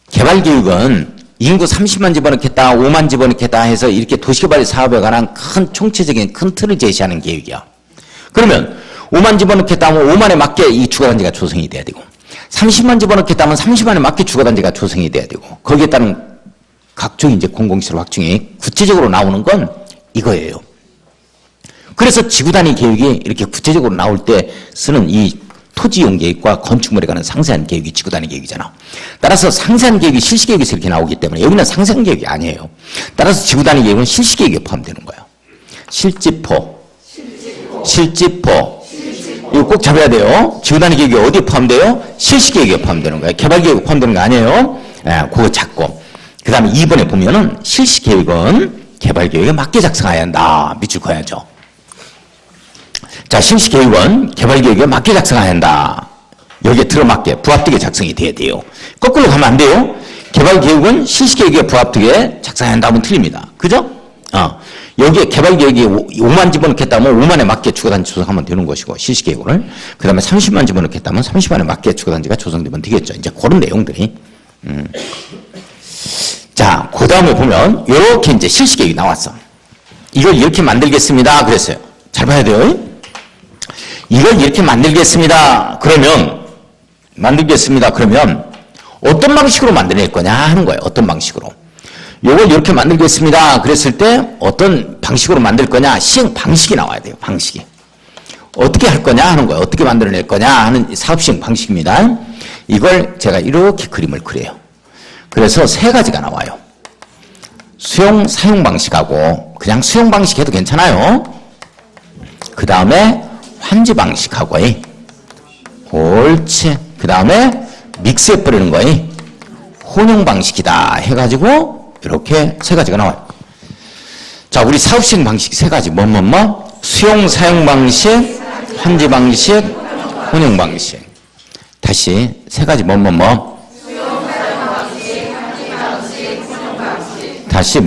개발계획은 인구 30만 집어넣겠다, 5만 집어넣겠다 해서 이렇게 도시개발 사업에 관한 큰 총체적인 큰 틀을 제시하는 계획이야. 그러면 5만 집어넣겠다 하면 5만에 맞게 이 주거단지가 조성이 돼야 되고 30만 집어넣겠다 하면 30만에 맞게 주거단지가 조성이 돼야 되고 거기에 따른 각종 이제 공공시설 확충이 구체적으로 나오는 건 이거예요. 그래서 지구단위 계획이 이렇게 구체적으로 나올 때 쓰는 이 토지이용 계획과 건축물에 관한 상세한 계획이 지구단위 계획이잖아. 따라서 상세한 계획이 실시계획에서 이렇게 나오기 때문에 여기는 상세한 계획이 아니에요. 따라서 지구단위 계획은 실시계획에 포함되는 거예요. 실지포, 실지포. 이거 꼭 잡아야 돼요. 지구단위 계획이 어디에 포함돼요? 실시계획에 포함되는 거예요. 개발계획에 포함되는 거 아니에요. 그거 잡고. 그 다음에 2번에 보면은 실시계획은 개발계획에 맞게 작성해야 한다. 밑줄 그어야죠. 자, 실시계획은 개발계획에 맞게 작성해야 한다. 여기에 들어맞게 부합되게 작성이 돼야 돼요. 거꾸로 가면 안 돼요. 개발계획은 실시계획에 부합되게 작성해야 한다면 틀립니다. 그죠? 여기에 개발계획이 5만 집어넣겠다면 5만에 맞게 주거단지 조성하면 되는 것이고 실시계획을. 그 다음에 30만 집어넣겠다면 30만에 맞게 주거단지가 조성되면 되겠죠. 이제 그런 내용들이. 자, 그 다음에 보면 이렇게 이제 실시계획이 나왔어. 이걸 이렇게 만들겠습니다. 그랬어요. 잘 봐야 돼요. 이걸 이렇게 만들겠습니다. 그러면 어떤 방식으로 만들어낼 거냐 하는 거예요. 어떤 방식으로. 요걸 이렇게 만들겠습니다. 그랬을 때 어떤 방식으로 만들 거냐 시행 방식이 나와야 돼요. 방식이. 어떻게 할 거냐 하는 거예요. 어떻게 만들어낼 거냐 하는 사업 시행 방식입니다. 이걸 제가 이렇게 그림을 그려요. 그래서 세 가지가 나와요. 수용 사용 방식하고 그냥 수용 방식 해도 괜찮아요. 그 다음에 환지 방식하고 옳지. 그 다음에 믹스해 버리는 거에 혼용 방식이다 해가지고 이렇게 세 가지가 나와요. 자, 우리 사업 시행 방식 세 가지 수용 사용 방식, 환지 방식, 혼용 방식. 다시 세 가지 다시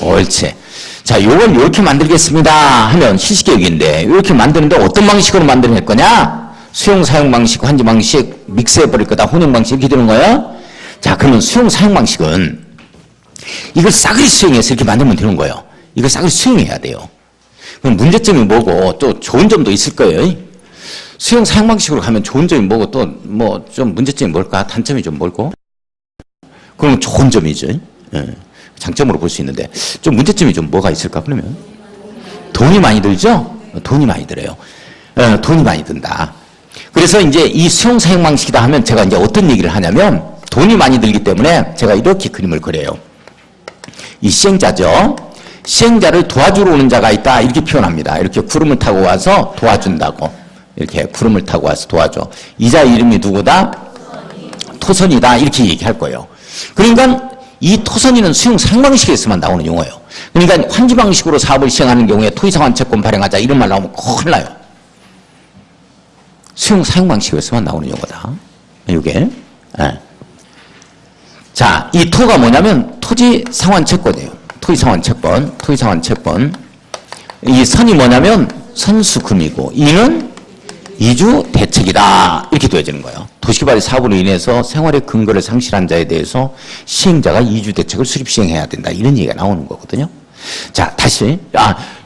옳지. 자, 요걸 이렇게 만들겠습니다 하면 실시계획인데 이렇게 만드는데 어떤 방식으로 만들어낼 거냐? 수용 사용 방식, 환지 방식, 믹스해 버릴 거다, 혼용 방식 이렇게 되는 거예요. 자, 그러면 수용 사용 방식은 이걸 싸그리 수용해서 이렇게 만들면 되는 거예요. 이걸 싸그리 수용해야 돼요. 그럼 문제점이 뭐고 또 좋은 점도 있을 거예요. 수용 사용 방식으로 가면 좋은 점이 뭐고 또 뭐 좀 문제점이 뭘까? 단점이 좀 뭘고? 그럼 좋은 점이죠. 장점으로 볼 수 있는데 좀 문제점이 좀 뭐가 있을까? 그러면 돈이 많이 들죠? 돈이 많이 들어요. 돈이 많이 든다. 그래서 이제 이 수용 사용 방식이다 하면 제가 이제 어떤 얘기를 하냐면 돈이 많이 들기 때문에 제가 이렇게 그림을 그려요. 이 시행자죠. 시행자를 도와주러 오는 자가 있다 이렇게 표현합니다. 이렇게 구름을 타고 와서 도와준다고. 이렇게 구름을 타고 와서 도와줘. 이자 이름이 누구다? 토선이다 이렇게 얘기할 거예요. 그러니까 이 토선이는 수용 사용 방식에서만 나오는 용어예요. 그러니까 환지 방식으로 사업을 시행하는 경우에 토지상환 채권 발행하자 이런 말 나오면 큰일 나요. 수용 사용 방식에서만 나오는 용어다. 이게. 자, 이 토가 뭐냐면 토지상환 채권이에요. 토지상환 채권. 이 선이 뭐냐면 선수금이고 이는 이주 대책이다 이렇게 되어지는 거예요. 도시개발 사업으로 인해서 생활의 근거를 상실한 자에 대해서 시행자가 이주 대책을 수립 시행해야 된다 이런 얘기가 나오는 거거든요. 자, 다시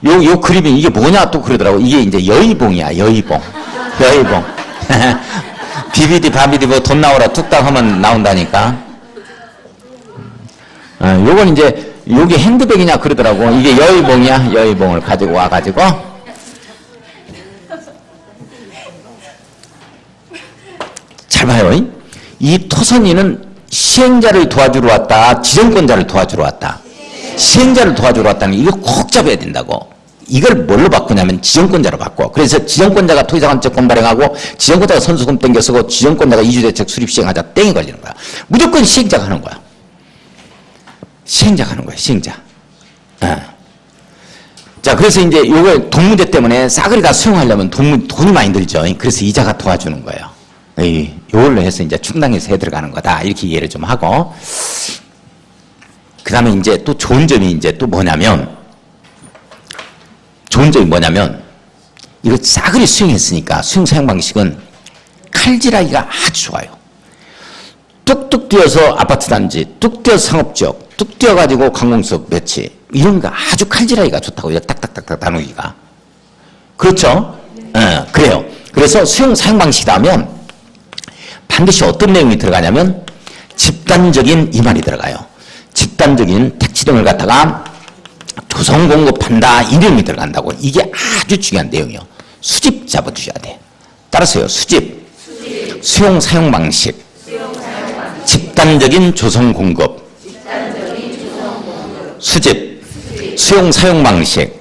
요 그림이 이게 뭐냐 또 그러더라고. 이게 이제 여의봉이야. 여의봉. 비비디 바비디 뭐 돈 나오라 뚝딱 하면 나온다니까. 요건 이제 요게 핸드백이냐 그러더라고. 이게 여의봉이야. 여의봉을 가지고 와가지고 잘 봐요. 이 토선이는 시행자를 도와주러 왔다, 지정권자를 도와주러 왔다. 시행자를 도와주러 왔다는 이거 꼭 잡아야 된다고. 이걸 뭘로 바꾸냐면 지정권자로 바꿔. 그래서 지정권자가 토지상환채권 발행하고 지정권자가 선수금 땡겨 쓰고 지정권자가 이주대책 수립 시행하자 땡이 걸리는 거야. 무조건 시행자가 하는 거야. 시행자가 하는 거야. 시행자. 자, 그래서 이제 요거 돈 문제 때문에 싸그리 다 수용하려면 돈이 많이 들죠. 그래서 이자가 도와주는 거예요. 요걸로 해서 이제 충당해서 해 들어가는 거다. 이렇게 이해를 좀 하고. 그 다음에 이제 또 좋은 점이 이제 또 뭐냐면, 이거 싸그리 수용했으니까 수용 사용 방식은 칼질하기가 아주 좋아요. 뚝뚝 뛰어서 아파트 단지, 뚝 뛰어서 상업지역, 뚝 뛰어가지고 관공서업 배치, 이런 거 아주 칼질하기가 좋다고. 이거 딱딱딱딱 나누기가. 그렇죠? 그래요. 그래서 수용 사용 방식이다 하면 반드시 어떤 내용이 들어가냐면 집단적인 이 말이 들어가요. 집단적인 택지 등을 갖다가 조성 공급한다 이 내용이 들어간다고. 이게 아주 중요한 내용이요. 수집 잡아주셔야 돼. 따라서요. 수집. 수용 사용 방식. 집단적인 조성 공급. 수집. 수용 사용 방식.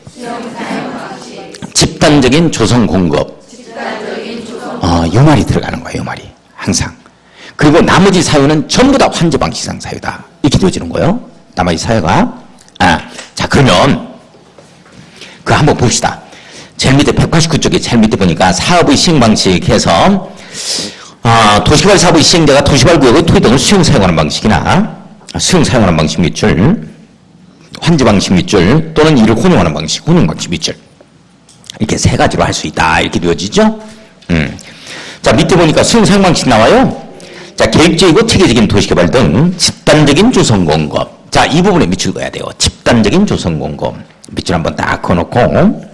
집단적인 조성 공급. 요 말이 들어가는 거예요. 요 말이. 항상. 그리고 나머지 사유는 전부 다 환제 방식상 사유다. 이렇게 되어지는 거예요. 나머지 사유가. 자, 그러면 그거 한번 봅시다. 제일 밑에 189쪽에 제일 밑에 보니까 사업의 시행 방식 해서 도시개발 사업의 시행자가 도시개발 구역의 토지 등을 수용 사용하는 방식이나 수용 사용하는 방식 밑줄, 환제 방식 밑줄 또는 이를 혼용하는 방식, 혼용 방식 밑줄 이렇게 세 가지로 할 수 있다. 이렇게 되어지죠. 자, 밑에 보니까 수용 사용 방식 나와요. 자, 계획적이고 체계적인 도시개발 등 집단적인 조성공급. 자, 이 부분에 밑줄 그어야 돼요. 집단적인 조성공급. 밑줄 한번 딱 그어놓고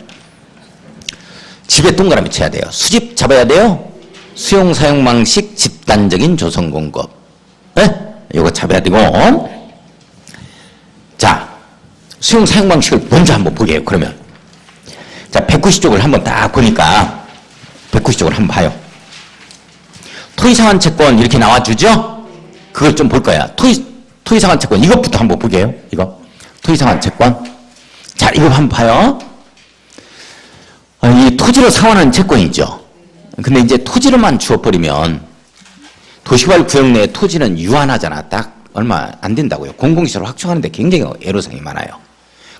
집에 동그라미 쳐야 돼요. 수집 잡아야 돼요. 수용 사용 방식 집단적인 조성공급. 요거 잡아야 되고. 자, 수용 사용 방식을 먼저 한번 보게요. 그러면 자, 190쪽을 한번 딱 보니까 190쪽을 한번 봐요. 토지상환 채권 이렇게 나와주죠? 그걸 좀 볼 거야. 토지상환 채권 이것부터 한번 보게요. 이거 토지상환 채권. 자, 이거 한번 봐요. 이 토지로 상환하는 채권이죠. 근데 이제 토지로만 주어버리면 도시개발 구역 내 토지는 유한하잖아. 딱 얼마 안 된다고요. 공공시설을 확충하는데 굉장히 애로사항이 많아요.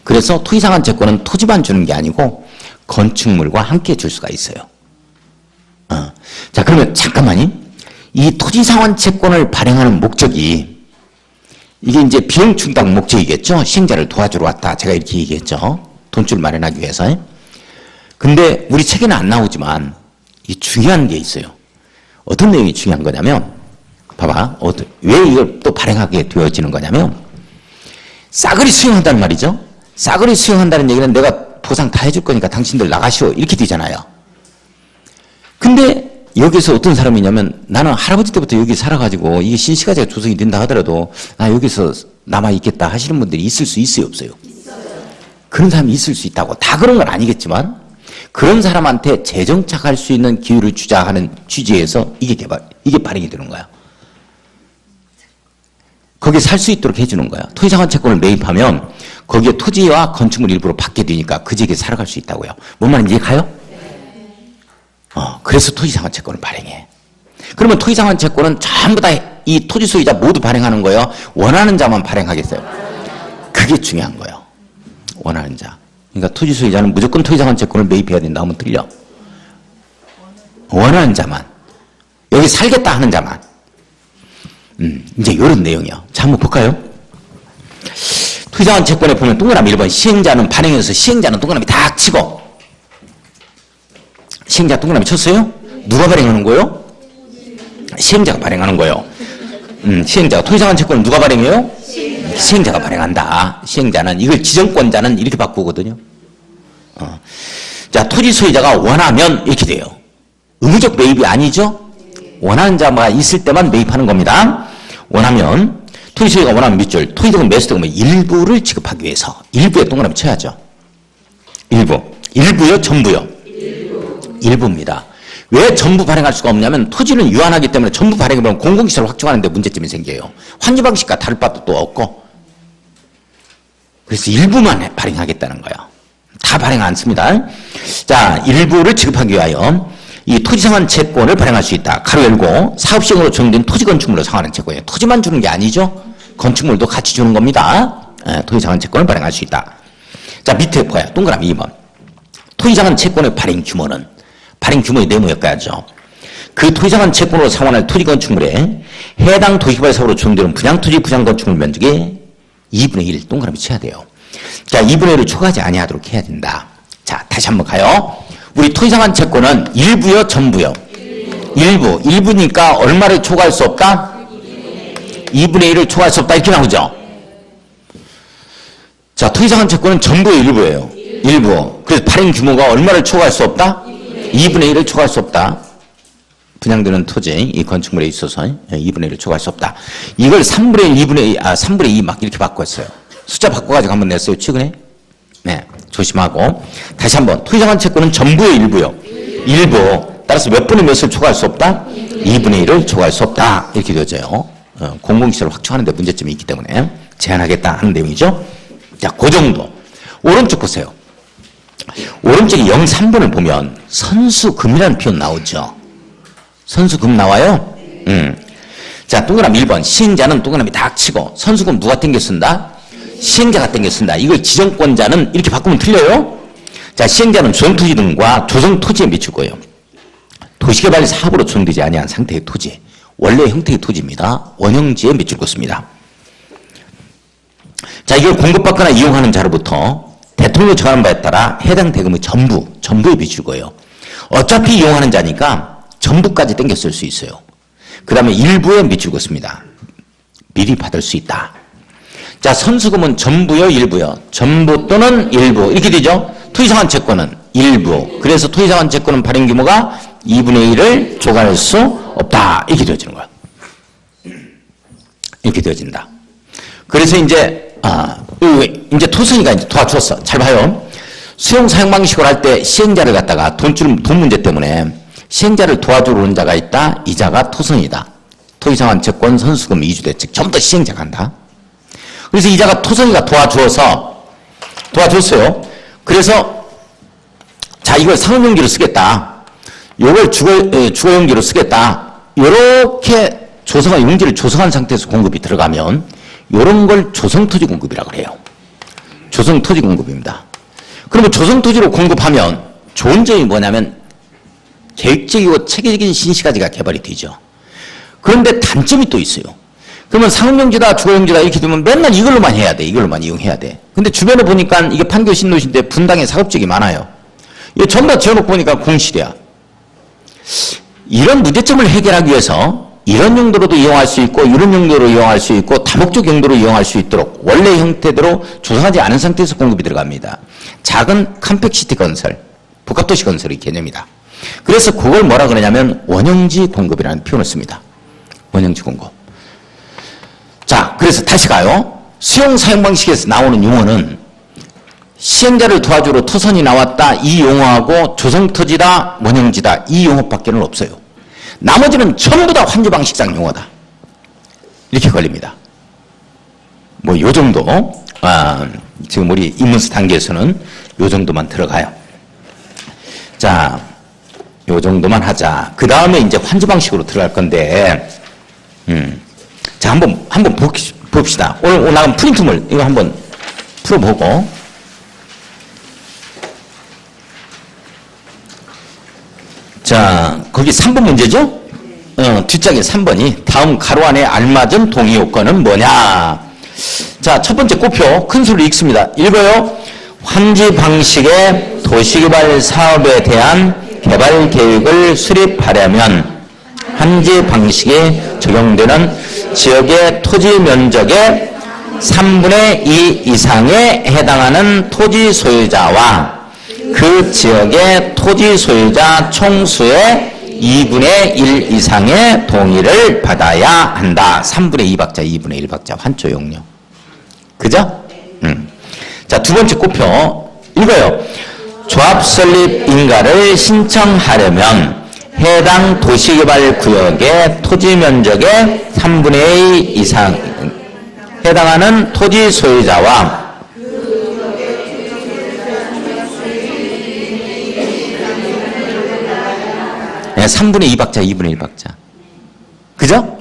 그래서 토지상환 채권은 토지만 주는 게 아니고 건축물과 함께 줄 수가 있어요. 자, 그러면 잠깐만요. 이 토지상환 채권을 발행하는 목적이 이게 이제 비용 충당 목적이겠죠. 시행자를 도와주러 왔다. 제가 이렇게 얘기했죠. 돈줄 마련하기 위해서. 근데 우리 책에는 안 나오지만 이 중요한 게 있어요. 어떤 내용이 중요한 거냐면 봐봐. 왜 이걸 또 발행하게 되어지는 거냐면 싸그리 수용한다는 말이죠. 싸그리 수용한다는 얘기는 내가 보상 다 해줄 거니까 당신들 나가시오. 이렇게 되잖아요. 근데 여기서 어떤 사람이냐면 나는 할아버지 때부터 여기 살아가지고 이게 신시가지가 조성이 된다 하더라도 나 여기서 남아있겠다 하시는 분들이 있을 수 있어요, 없어요? 그런 사람이 있을 수 있다고. 다 그런 건 아니겠지만 그런 사람한테 재정착할 수 있는 기회를 주자 하는 취지에서 이게 발행이 되는 거야. 거기에 살 수 있도록 해주는 거야. 토지상환 채권을 매입하면 거기에 토지와 건축물 일부를 받게 되니까 그 지역에 살아갈 수 있다고요. 뭔 말인지 가요? 그래서 토지상환 채권을 발행해. 그러면 토지상환 채권은 전부 다 이 토지 소유자 모두 발행하는 거예요? 원하는 자만 발행하겠어요? 그게 중요한 거예요. 원하는 자. 그러니까 토지 소유자는 무조건 토지상환 채권을 매입해야 된다 하면 틀려. 원하는 자만. 여기 살겠다 하는 자만. 이제 이런 내용이요. 자, 한번 볼까요? 토지상환 채권에 보면 동그라미 1번 시행자는 발행해서 시행자는 동그라미 다 치고 시행자 동그라미 쳤어요? 누가 발행하는 거예요? 시행자가 발행하는 거예요. 시행자가 토지상환 채권은 누가 발행해요? 시행자가 발행한다. 시행자는 이걸 지정권자는 이렇게 바꾸거든요. 자, 토지 소유자가 원하면 이렇게 돼요. 의무적 매입이 아니죠? 원하는 자가 있을 때만 매입하는 겁니다. 원하면 토지 소유가 원하는 밑줄, 토지등은 매수등은 일부를 지급하기 위해서 일부에 동그라미 쳐야죠. 일부요? 전부요? 일부입니다. 왜 전부 발행할 수가 없냐면 토지는 유한하기 때문에 전부 발행하면 공공시설을 확충하는 데 문제점이 생겨요. 환지 방식과 다를 바도 또 없고. 그래서 일부만 발행하겠다는 거예요. 다 발행 안 씁니다. 자, 일부를 지급하기 위하여 이 토지상환 채권을 발행할 수 있다. 가로 열고 사업시행으로 정된 토지 건축물로 상환한 채권이에요. 토지만 주는 게 아니죠. 건축물도 같이 주는 겁니다. 토지상환 채권을 발행할 수 있다. 자, 밑에 보여요. 동그라미 2번. 토지상환 채권의 발행 규모는 발행 규모의 내모였어야죠. 그 토지상환 채권으로 상환할 토지 건축물에 해당 도시개발 사업으로 조정되는 분양토지 분양건축물 면적의 2분의 1 동그라미 쳐야 돼요. 자, 2분의 1을 초과하지 아니하도록 해야 된다. 자, 다시 한번 가요. 우리 토지상환 채권은 일부요, 전부요? 일부니까 얼마를 초과할 수 없다? 2분의 1을 초과할 수 없다. 이렇게 나오죠. 자, 토지상환 채권은 전부의 일부예요. 일부. 그래서 발행 규모가 얼마를 초과할 수 없다? 2분의 1을 초과할 수 없다. 분양되는 토지, 이 건축물에 있어서 2분의 1을 초과할 수 없다. 이걸 3분의 1, 3분의 2 막 이렇게 바꿨어요. 숫자 바꿔가지고 한번 냈어요, 최근에. 네, 조심하고. 다시 한번. 토지상환 채권은 전부의 일부요. 일부. 따라서 몇 분의 몇을 초과할 수 없다? 2분의 1을 초과할 수 없다. 이렇게 되어져요. 공공시설을 확충하는 데 문제점이 있기 때문에 제한하겠다 하는 내용이죠. 자, 그 정도. 오른쪽 보세요. 오른쪽에 0,3번을 보면 선수금이라는 표현 나오죠. 선수금 나와요? 자, 동그라미 1번. 시행자는 동그라미 딱 치고 선수금 누가 땡겨 쓴다? 시행자가 땡겨 쓴다. 이걸 지정권자는 이렇게 바꾸면 틀려요. 자, 시행자는 조성토지 등과 조성토지에 미칠 거예요. 도시개발 사업으로 조성되지 아니한 상태의 토지, 원래 형태의 토지입니다. 원형지에 미칠 것입니다. 자, 이걸 공급받거나 이용하는 자로부터 대통령 정하는 바에 따라 해당 대금의 전부에 비출 거예요. 어차피 이용하는 자니까 전부까지 땡겨 쓸 수 있어요. 그 다음에 일부에 미칠 것입니다. 미리 받을 수 있다. 자, 선수금은 전부요, 일부요? 전부 또는 일부. 이렇게 되죠? 토지상환 채권은 일부. 그래서 토지상환 채권은 발행 규모가 2분의 1을 초과할 수 없다. 이렇게 되어지는 거야. 이렇게 되어진다. 그래서 이제 토선이가 이제 도와주었어. 잘 봐요. 수용 사용 방식으로 할 때 시행자를 갖다가 돈 문제 때문에 시행자를 도와주러 오는 자가 있다. 이 자가 토선이다. 토지상환 채권 선수금 이주대책 전부 다 시행자가 한다. 그래서 이 자가 토선이가 도와줬어요. 그래서 자, 이걸 상업용지로 쓰겠다. 요걸 주거용지로 쓰겠다. 요렇게 용지를 조성한 상태에서 공급이 들어가면 요런 걸 조성토지 공급이라고 그래요. 조성토지 공급입니다. 그러면 조성토지로 공급하면 좋은 점이 뭐냐면 계획적이고 체계적인 신시가지가 개발이 되죠. 그런데 단점이 또 있어요. 그러면 상업용지다 주거용지다 이렇게 되면 맨날 이걸로만 해야 돼. 이걸로만 이용해야 돼. 근데 주변에 보니까 이게 판교 신도시인데 분당에 사업지역이 많아요. 이거 전부 다 지어놓고 보니까 공실이야. 이런 문제점을 해결하기 위해서 이런 용도로도 이용할 수 있고 이런 용도로 이용할 수 있고 다목적 용도로 이용할 수 있도록 원래 형태대로 조성하지 않은 상태에서 공급이 들어갑니다. 작은 컴팩시티 건설, 복합도시 건설의 개념이다. 그래서 그걸 뭐라 그러냐면 원형지 공급이라는 표현을 씁니다. 원형지 공급. 자, 그래서 다시 가요. 수용 사용 방식에서 나오는 용어는 시행자를 도와주러 토선이 나왔다. 이 용어하고 조성토지다, 원형지다. 이 용어밖에는 없어요. 나머지는 전부 다 환지 방식상 용어다. 이렇게 걸립니다. 뭐 요 정도. 지금 우리 입문서 단계에서는 요 정도만 들어가요. 자, 요 정도만 하자. 그 다음에 이제 환지 방식으로 들어갈 건데, 자, 한번 봅시다. 오늘 나간 프린트물, 이거 한번 풀어보고. 자, 거기 3번 문제죠? 뒷장에 3번이 다음 가로 안에 알맞은 동의 요건은 뭐냐? 자, 첫 번째 꼬표 큰 소리로 읽습니다. 읽어요. 환지 방식의 도시개발 사업에 대한 개발 계획을 수립하려면 환지 방식에 적용되는 지역의 토지 면적의 3분의 2 이상에 해당하는 토지 소유자와 그 지역의 토지 소유자 총수의 2분의 1 이상의 동의를 받아야 한다. 3분의 2박자, 2분의 1박자, 환초용료. 그죠? 자, 두 번째 꼽혀 읽어요. 조합 설립 인가를 신청하려면 해당 도시개발구역의 토지 면적의 3분의 2 이상 해당하는 토지 소유자와 3분의 2박자, 2분의 1박자. 그죠?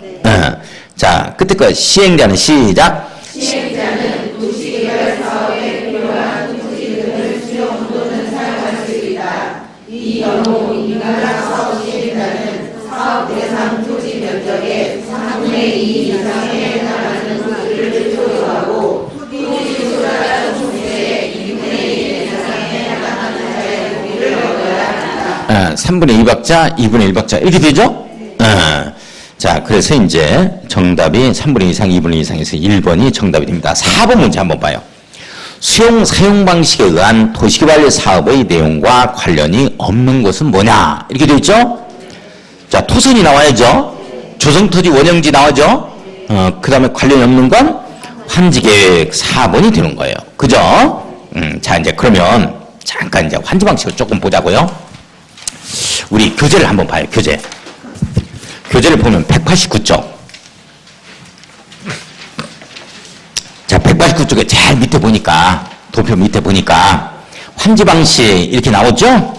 자, 끝에 거 시행자는 시작. 시행자는 도시개발 사업에 필요한 토지 등을 수용 또는 사용할 수 있다. 이 경우 인가랑 사업 시행자는 사업 대상 토지 면적의 3분의 2 이상에 해당하는 토지를 소유하고 토지 소유자 총수의 2분의 1 이상에 해당하는 자의 동의를 얻어야 한다. 3분의 2박자, 2분의 1박자 이렇게 되죠? 자, 그래서 이제 정답이 3분의 2 이상, 2분의 2 이상에서 1번이 정답이 됩니다. 4번 문제 한번 봐요. 수용, 사용 방식에 의한 도시개발 사업의 내용과 관련이 없는 것은 뭐냐? 이렇게 되어 있죠? 자, 토선이 나와야죠? 조성토지 원형지 나오죠? 그 다음에 관련이 없는 건 환지계획 4번이 되는 거예요. 그죠? 자, 이제 그러면 잠깐 이제 환지 방식을 조금 보자고요. 우리 교재를 한번 봐요, 교재. 교재를 보면 189쪽. 자, 189쪽에 제일 밑에 보니까, 도표 밑에 보니까, 환지 방식 이렇게 나오죠?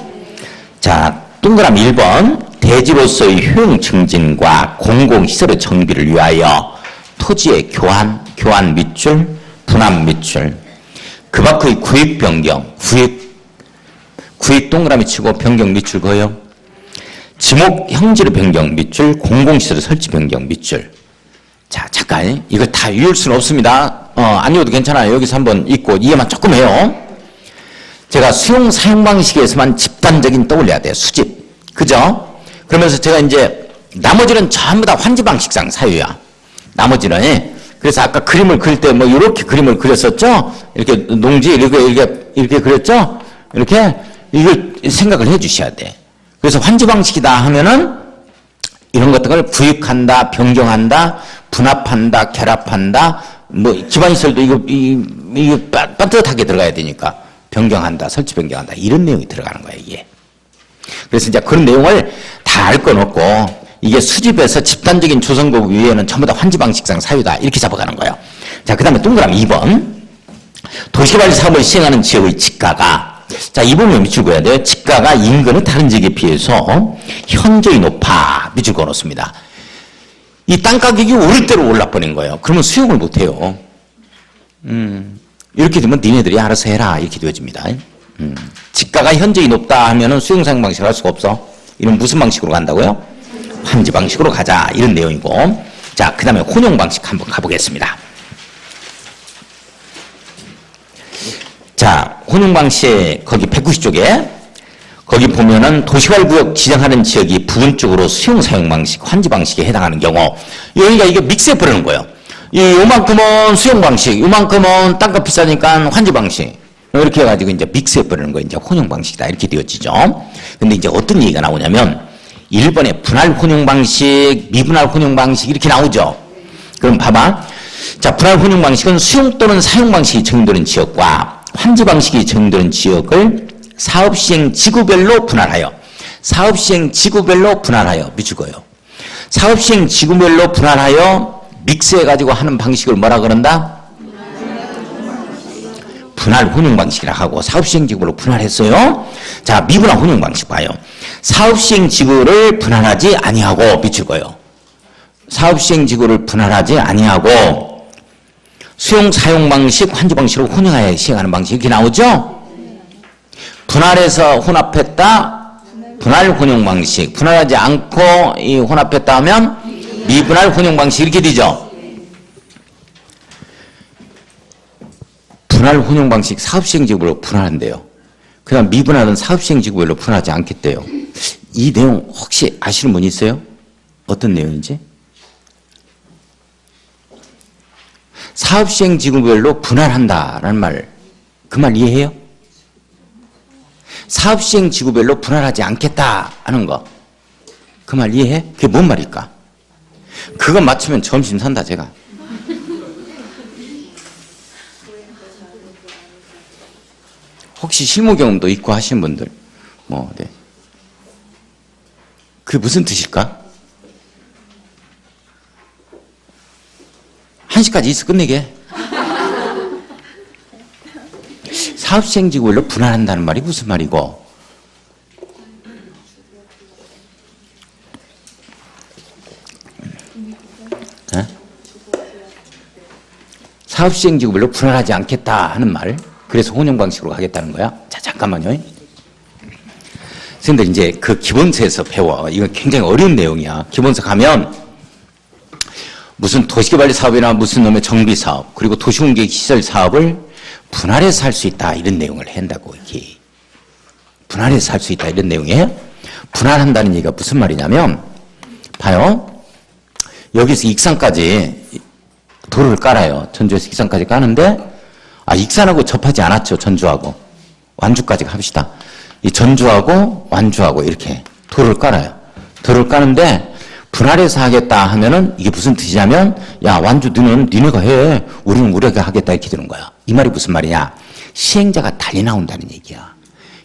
자, 동그라미 1번. 대지로서의 효용 증진과 공공시설의 정비를 위하여 토지의 교환 밑줄, 분할 밑줄, 그 밖의 구획 변경, 구획 동그라미 치고 변경 밑줄 그어요. 지목 형질의 변경 밑줄, 공공시설의 설치 변경 밑줄. 자, 잠깐 이걸 다 외울 수는 없습니다. 안 외워도 괜찮아요. 여기서 한번 읽고 이해만 조금 해요. 제가 수용 사용 방식에서만 집단적인 떠올려야 돼요. 수집. 그죠? 그러면서 제가 이제 나머지는 전부 다 환지 방식상 사유야. 나머지는. 그래서 아까 그림을 그릴 때 뭐 이렇게 그림을 그렸었죠? 이렇게 농지 이렇게 그렸죠? 이렇게 이걸 생각을 해 주셔야 돼. 그래서 환지 방식이다 하면은 이런 것들을 구획한다, 변경한다, 분합한다, 결합한다, 뭐 기반시설도 이거 빤듯하게 들어가야 되니까 변경한다, 설치 변경한다 이런 내용이 들어가는 거예요, 이게. 그래서 이제 그런 내용을 다 알 건 없고 이게 수집에서 집단적인 조성국 위에는 전부 다 환지 방식상 사유다 이렇게 잡아가는 거예요. 자, 그 다음에 동그라미 2번. 도시개발 사업을 시행하는 지역의 지가가, 자, 이 부분을 밑줄 그어야 돼요. 지가가 인근의 다른 지역에 비해서 현저히 높아. 밑줄 그어놓습니다. 이 땅 가격이 오를 대로 올라버린 거예요. 그러면 수용을 못해요. 이렇게 되면 니네들이 알아서 해라. 이렇게 되어집니다. 지가가 현저히 높다 하면은 수용 사용 방식을 할 수가 없어. 이런 무슨 방식으로 간다고요? 환지 방식으로 가자. 이런 내용이고. 자, 그 다음에 혼용 방식 한번 가보겠습니다. 자, 혼용 방식 거기 190쪽에 거기 보면은 도시개발구역 지정하는 지역이 부분적으로 수용 사용 방식, 환지 방식에 해당하는 경우 여기가 이게 믹스해 버리는 거예요. 요만큼은 수용 방식, 요만큼은 땅값 비싸니까 환지 방식. 이렇게 해가지고 이제 믹스해 버리는 거 이제 혼용 방식이다. 이렇게 되어지죠. 근데 이제 어떤 얘기가 나오냐면 1번에 분할 혼용 방식, 미분할 혼용 방식 이렇게 나오죠. 그럼 봐봐. 자, 분할 혼용 방식은 수용 또는 사용 방식이 적용되는 지역과 환지 방식이 적용되는 지역을 사업시행 지구별로 분할하여 밑줄 그어요. 사업시행 지구별로 분할하여 믹스해가지고 하는 방식을 뭐라 그런다? 분할 혼용 방식이라 하고 사업시행 지구로 분할했어요. 자, 미분할 혼용 방식 봐요. 사업시행 지구를 분할하지 아니하고 밑줄 그어요. 사업시행 지구를 분할하지 아니하고 수용 사용 방식, 환지 방식으로 혼용하여 시행하는 방식 이렇게 나오죠? 분할해서 혼합했다. 분할 혼용 방식. 분할하지 않고 이 혼합했다 하면 미분할 혼용 방식 이렇게 되죠. 분할 혼용 방식 사업시행지구별로 분할한대요. 그 다음 미분할은 사업시행지구별로 분할하지 않겠대요. 이 내용 혹시 아시는 분 있어요? 어떤 내용인지? 사업시행지구별로 분할한다라는 말, 그 말 이해해요? 사업시행지구별로 분할하지 않겠다 하는 거. 그 말 이해해? 그게 뭔 말일까? 그거 맞추면 점심 산다 제가. 혹시 실무 경험도 있고 하신 분들 네. 그게 무슨 뜻일까? 1시까지 있어 끝내게. 사업시행지구별로 분할한다는 말이 무슨 말이고, 사업시행지구별로 분할하지 않겠다 하는 말, 그래서 혼용방식으로 가겠다는 거야. 자, 잠깐만요. 선생님들 이제 그 기본서에서 배워. 이건 굉장히 어려운 내용이야. 기본서 가면 무슨 도시개발 사업이나 무슨 놈의 정비 사업, 그리고 도시공객 시설 사업을 분할해서 할 수 있다 이런 내용을 한다고. 이렇게 분할해서 할 수 있다 이런 내용이에요. 분할한다는 얘기가 무슨 말이냐면, 봐요. 여기서 익산까지 도로를 깔아요. 전주에서 익산까지 까는데, 익산하고 접하지 않았죠. 전주하고 완주까지 갑시다. 이 전주하고 완주하고 이렇게 도로를 깔아요. 도로를 까는데 분할해서 하겠다 하면은 이게 무슨 뜻이냐면, 야, 완주 너는 니네가 해, 우리는 우리가 하겠다 이렇게 되는 거야. 이 말이 무슨 말이냐? 시행자가 달리 나온다는 얘기야.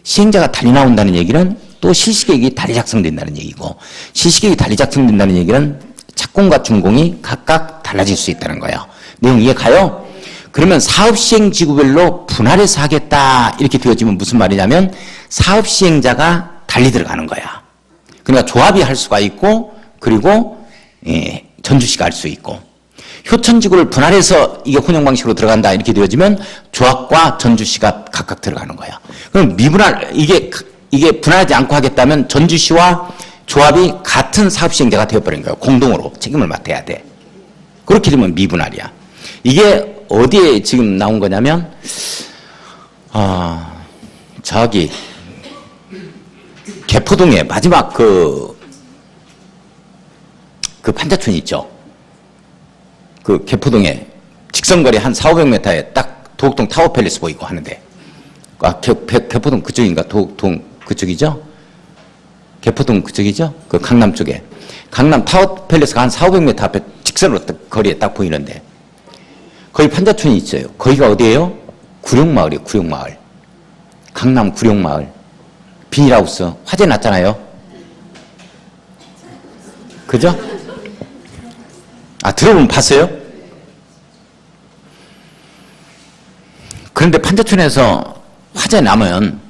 시행자가 달리 나온다는 얘기는 또 실시계획이 달리 작성된다는 얘기고, 실시계획이 달리 작성된다는 얘기는 착공과 준공이 각각 달라질 수 있다는 거예요. 내용 이해 가요? 그러면 사업시행지구별로 분할해서 하겠다 이렇게 되어지면 무슨 말이냐면, 사업시행자가 달리 들어가는 거야. 그러니까 조합이 할 수가 있고, 그리고 전주시가 할 수 있고, 효천지구를 분할해서 이게 혼용방식으로 들어간다 이렇게 되어지면 조합과 전주시가 각각 들어가는 거야. 그럼 미분할, 이게 분할하지 않고 하겠다면 전주시와 조합이 같은 사업시행자가 되어버린 거예요. 공동으로 책임을 맡아야 돼. 그렇게 되면 미분할이야. 이게 어디에 지금 나온 거냐면, 저기 개포동에 마지막 그 판자촌 있죠. 그 개포동에 직선거리 한 400~500m에 딱 도곡동 타워팰리스 보이고 하는데, 개포동 그쪽인가? 도곡동 그쪽이죠? 개포동 그쪽이죠? 그 강남 쪽에. 강남 타워팰리스가 한 400~500m 앞에 직선으로 거리에 딱 보이는데, 거기 판자촌이 있어요. 거기가 어디예요? 구룡마을이에요. 구룡마을. 강남 구룡마을. 비닐하우스. 화재 났잖아요. 그죠? 들어보면 봤어요? 그런데 판자촌에서 화재 나면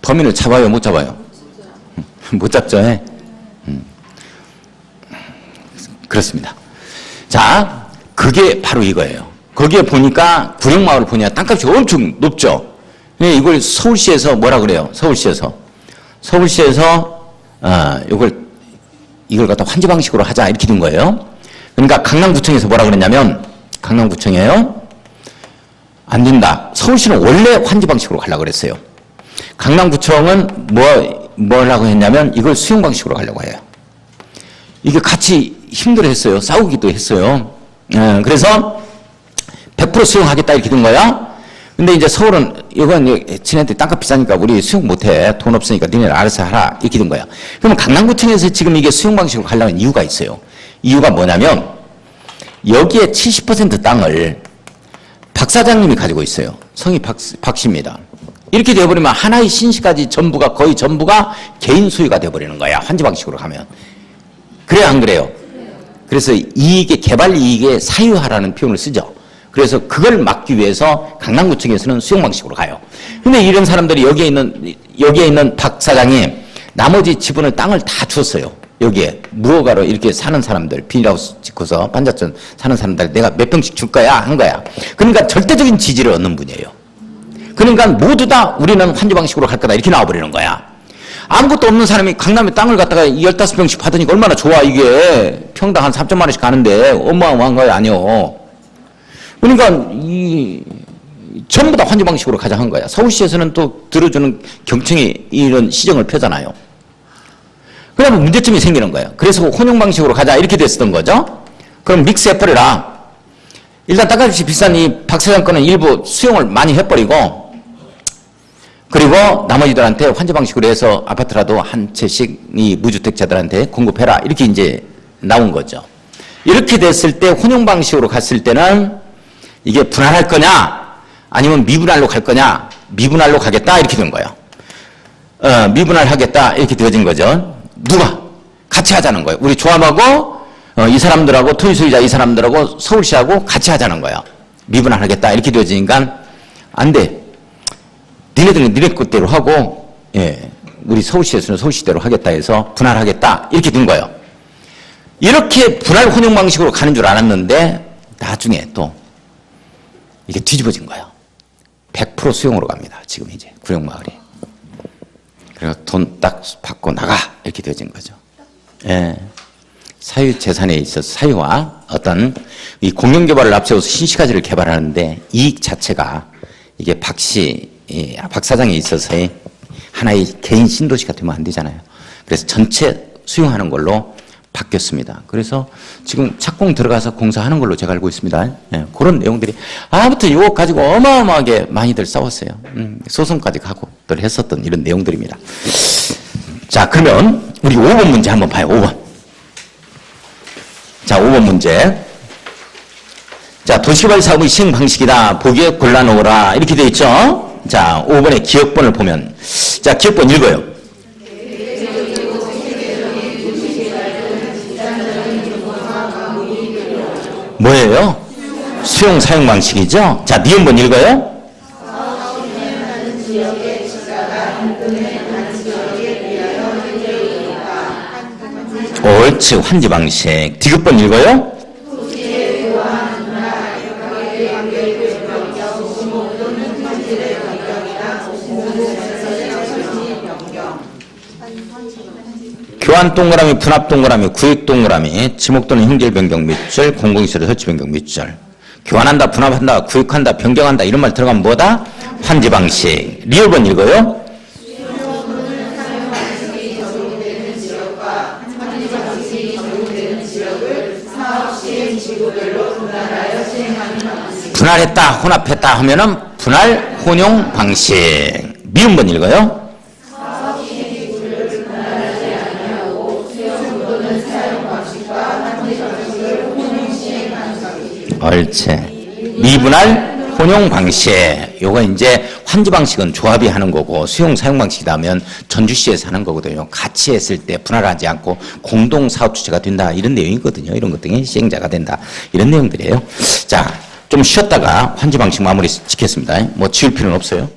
범인을 잡아요? 못 잡아요? 못 잡죠? 그렇습니다. 자, 그게 바로 이거예요. 거기에 보니까 구룡마을을 보니까 땅값이 엄청 높죠? 이걸 서울시에서 뭐라 그래요? 서울시에서 이걸 갖다 환지 방식으로 하자 이렇게 된 거예요. 그러니까 강남구청에서 뭐라 그랬냐면, 강남구청이에요. 안 된다. 서울시는 원래 환지 방식으로 가려고 그랬어요. 강남구청은 뭐라고 했냐면, 이걸 수용 방식으로 가려고 해요. 이게 같이 힘들어 했어요. 싸우기도 했어요. 그래서 100% 수용하겠다 이렇게 된 거야. 근데 이제 서울은 이건 지네들 땅값 비싸니까 우리 수용 못해. 돈 없으니까 니네 알아서 하라 이렇게 된 거야. 그러면 강남구청에서 지금 이게 수용 방식으로 가려는 이유가 있어요. 이유가 뭐냐면, 여기에 70% 땅을 박 사장님이 가지고 있어요. 성이 박 씨입니다. 이렇게 되어버리면 하나의 신시까지 거의 전부가 개인 소유가 되어버리는 거야. 환지 방식으로 가면. 그래요, 안 그래요? 그래서 개발 이익에 사유하라는 표현을 쓰죠. 그래서 그걸 막기 위해서 강남구청에서는 수용 방식으로 가요. 근데 이런 사람들이 여기에 있는 박 사장이 나머지 지분을 땅을 다 줬어요. 여기에 무허가로 이렇게 사는 사람들, 비닐하우스 짓고서 반자촌 사는 사람들 내가 몇 평씩 줄 거야 한 거야. 그러니까 절대적인 지지를 얻는 분이에요. 그러니까 모두 다 우리는 환지 방식으로 갈 거다 이렇게 나와버리는 거야. 아무것도 없는 사람이 강남에 땅을 갖다가 15평씩 받으니까 얼마나 좋아. 이게 평당 한 3천만 원씩 가는데 어마어마한 거 아니요. 그러니까 전부 다 환지 방식으로 가자 한 거야. 서울시에서는 또 들어주는 경청이 이런 시정을 펴잖아요. 그러면 문제점이 생기는 거예요. 그래서 혼용 방식으로 가자 이렇게 됐었던 거죠. 그럼 믹스 해버려라. 일단 땅값이 비싼 이 박 사장 거는 일부 수용을 많이 해버리고, 그리고 나머지들한테 환지 방식으로 해서 아파트라도 한 채씩 이 무주택자들한테 공급해라. 이렇게 이제 나온 거죠. 이렇게 됐을 때 혼용 방식으로 갔을 때는 이게 분할할 거냐 아니면 미분할로 갈 거냐. 미분할로 가겠다 이렇게 된 거예요. 미분할 하겠다 이렇게 되어진 거죠. 누가? 같이 하자는 거예요. 우리 조합하고 이 사람들하고 토지소유자 이 사람들하고 서울시하고 같이 하자는 거예요. 미분할 하겠다 이렇게 되어지니까 안 돼. 니네들은 니네 것대로 하고 우리 서울시에서는 서울시대로 하겠다 해서 분할하겠다 이렇게 된 거예요. 이렇게 분할 혼용 방식으로 가는 줄 알았는데 나중에 또 이게 뒤집어진 거예요. 100% 수용으로 갑니다. 지금 이제 구룡마을이. 그래서 돈 딱 받고 나가 이렇게 되어진 거죠. 사유재산에 있어서 사유와 어떤 이 공영개발을 앞세워서 신시가지를 개발하는데 이익 자체가 이게 박 사장에 있어서의 하나의 개인 신도시가 되면 안 되잖아요. 그래서 전체 수용하는 걸로 바뀌었습니다. 그래서 지금 착공 들어가서 공사하는 걸로 제가 알고 있습니다. 그런 내용들이 아무튼 이거 가지고 어마어마하게 많이들 싸웠어요. 소송까지 가고들 했었던 이런 내용들입니다. 자, 그러면 우리 5번 문제 한번 봐요. 5번. 자, 5번 문제. 자, 도시개발 사업의 시행 방식이다. 보기에 골라놓으라. 이렇게 돼 있죠. 자, 5번의 기억본을 보면 자, 기억본 읽어요. 뭐예요? 수용 사용 방식이죠. 자, 니은본 읽어요. 옳지, 환지 방식. 디귿번 읽어요. 교환 동그라미, 분합 동그라미, 구획 동그라미, 지목 또는 형질 변경 밑줄, 공공시설 설치 변경 밑줄. 교환한다, 분합한다, 구획한다, 변경한다 이런 말 들어가면 뭐다? 환지 방식. 리얼번 읽어요. 분할했다, 혼합했다 하면은 분할 혼용 방식. 미음번 읽어요. 옳지. 미분할 혼용 방식. 요거 이제 환지 방식은 조합이 하는 거고 수용 사용 방식이다 하면 전주시에서 하는 거거든요. 같이 했을 때 분할하지 않고 공동 사업 주체가 된다. 이런 내용이거든요. 이런 것 등이 시행자가 된다. 이런 내용들이에요. 자, 좀 쉬었다가 환지 방식 마무리 짓겠습니다. 뭐 지울 필요는 없어요.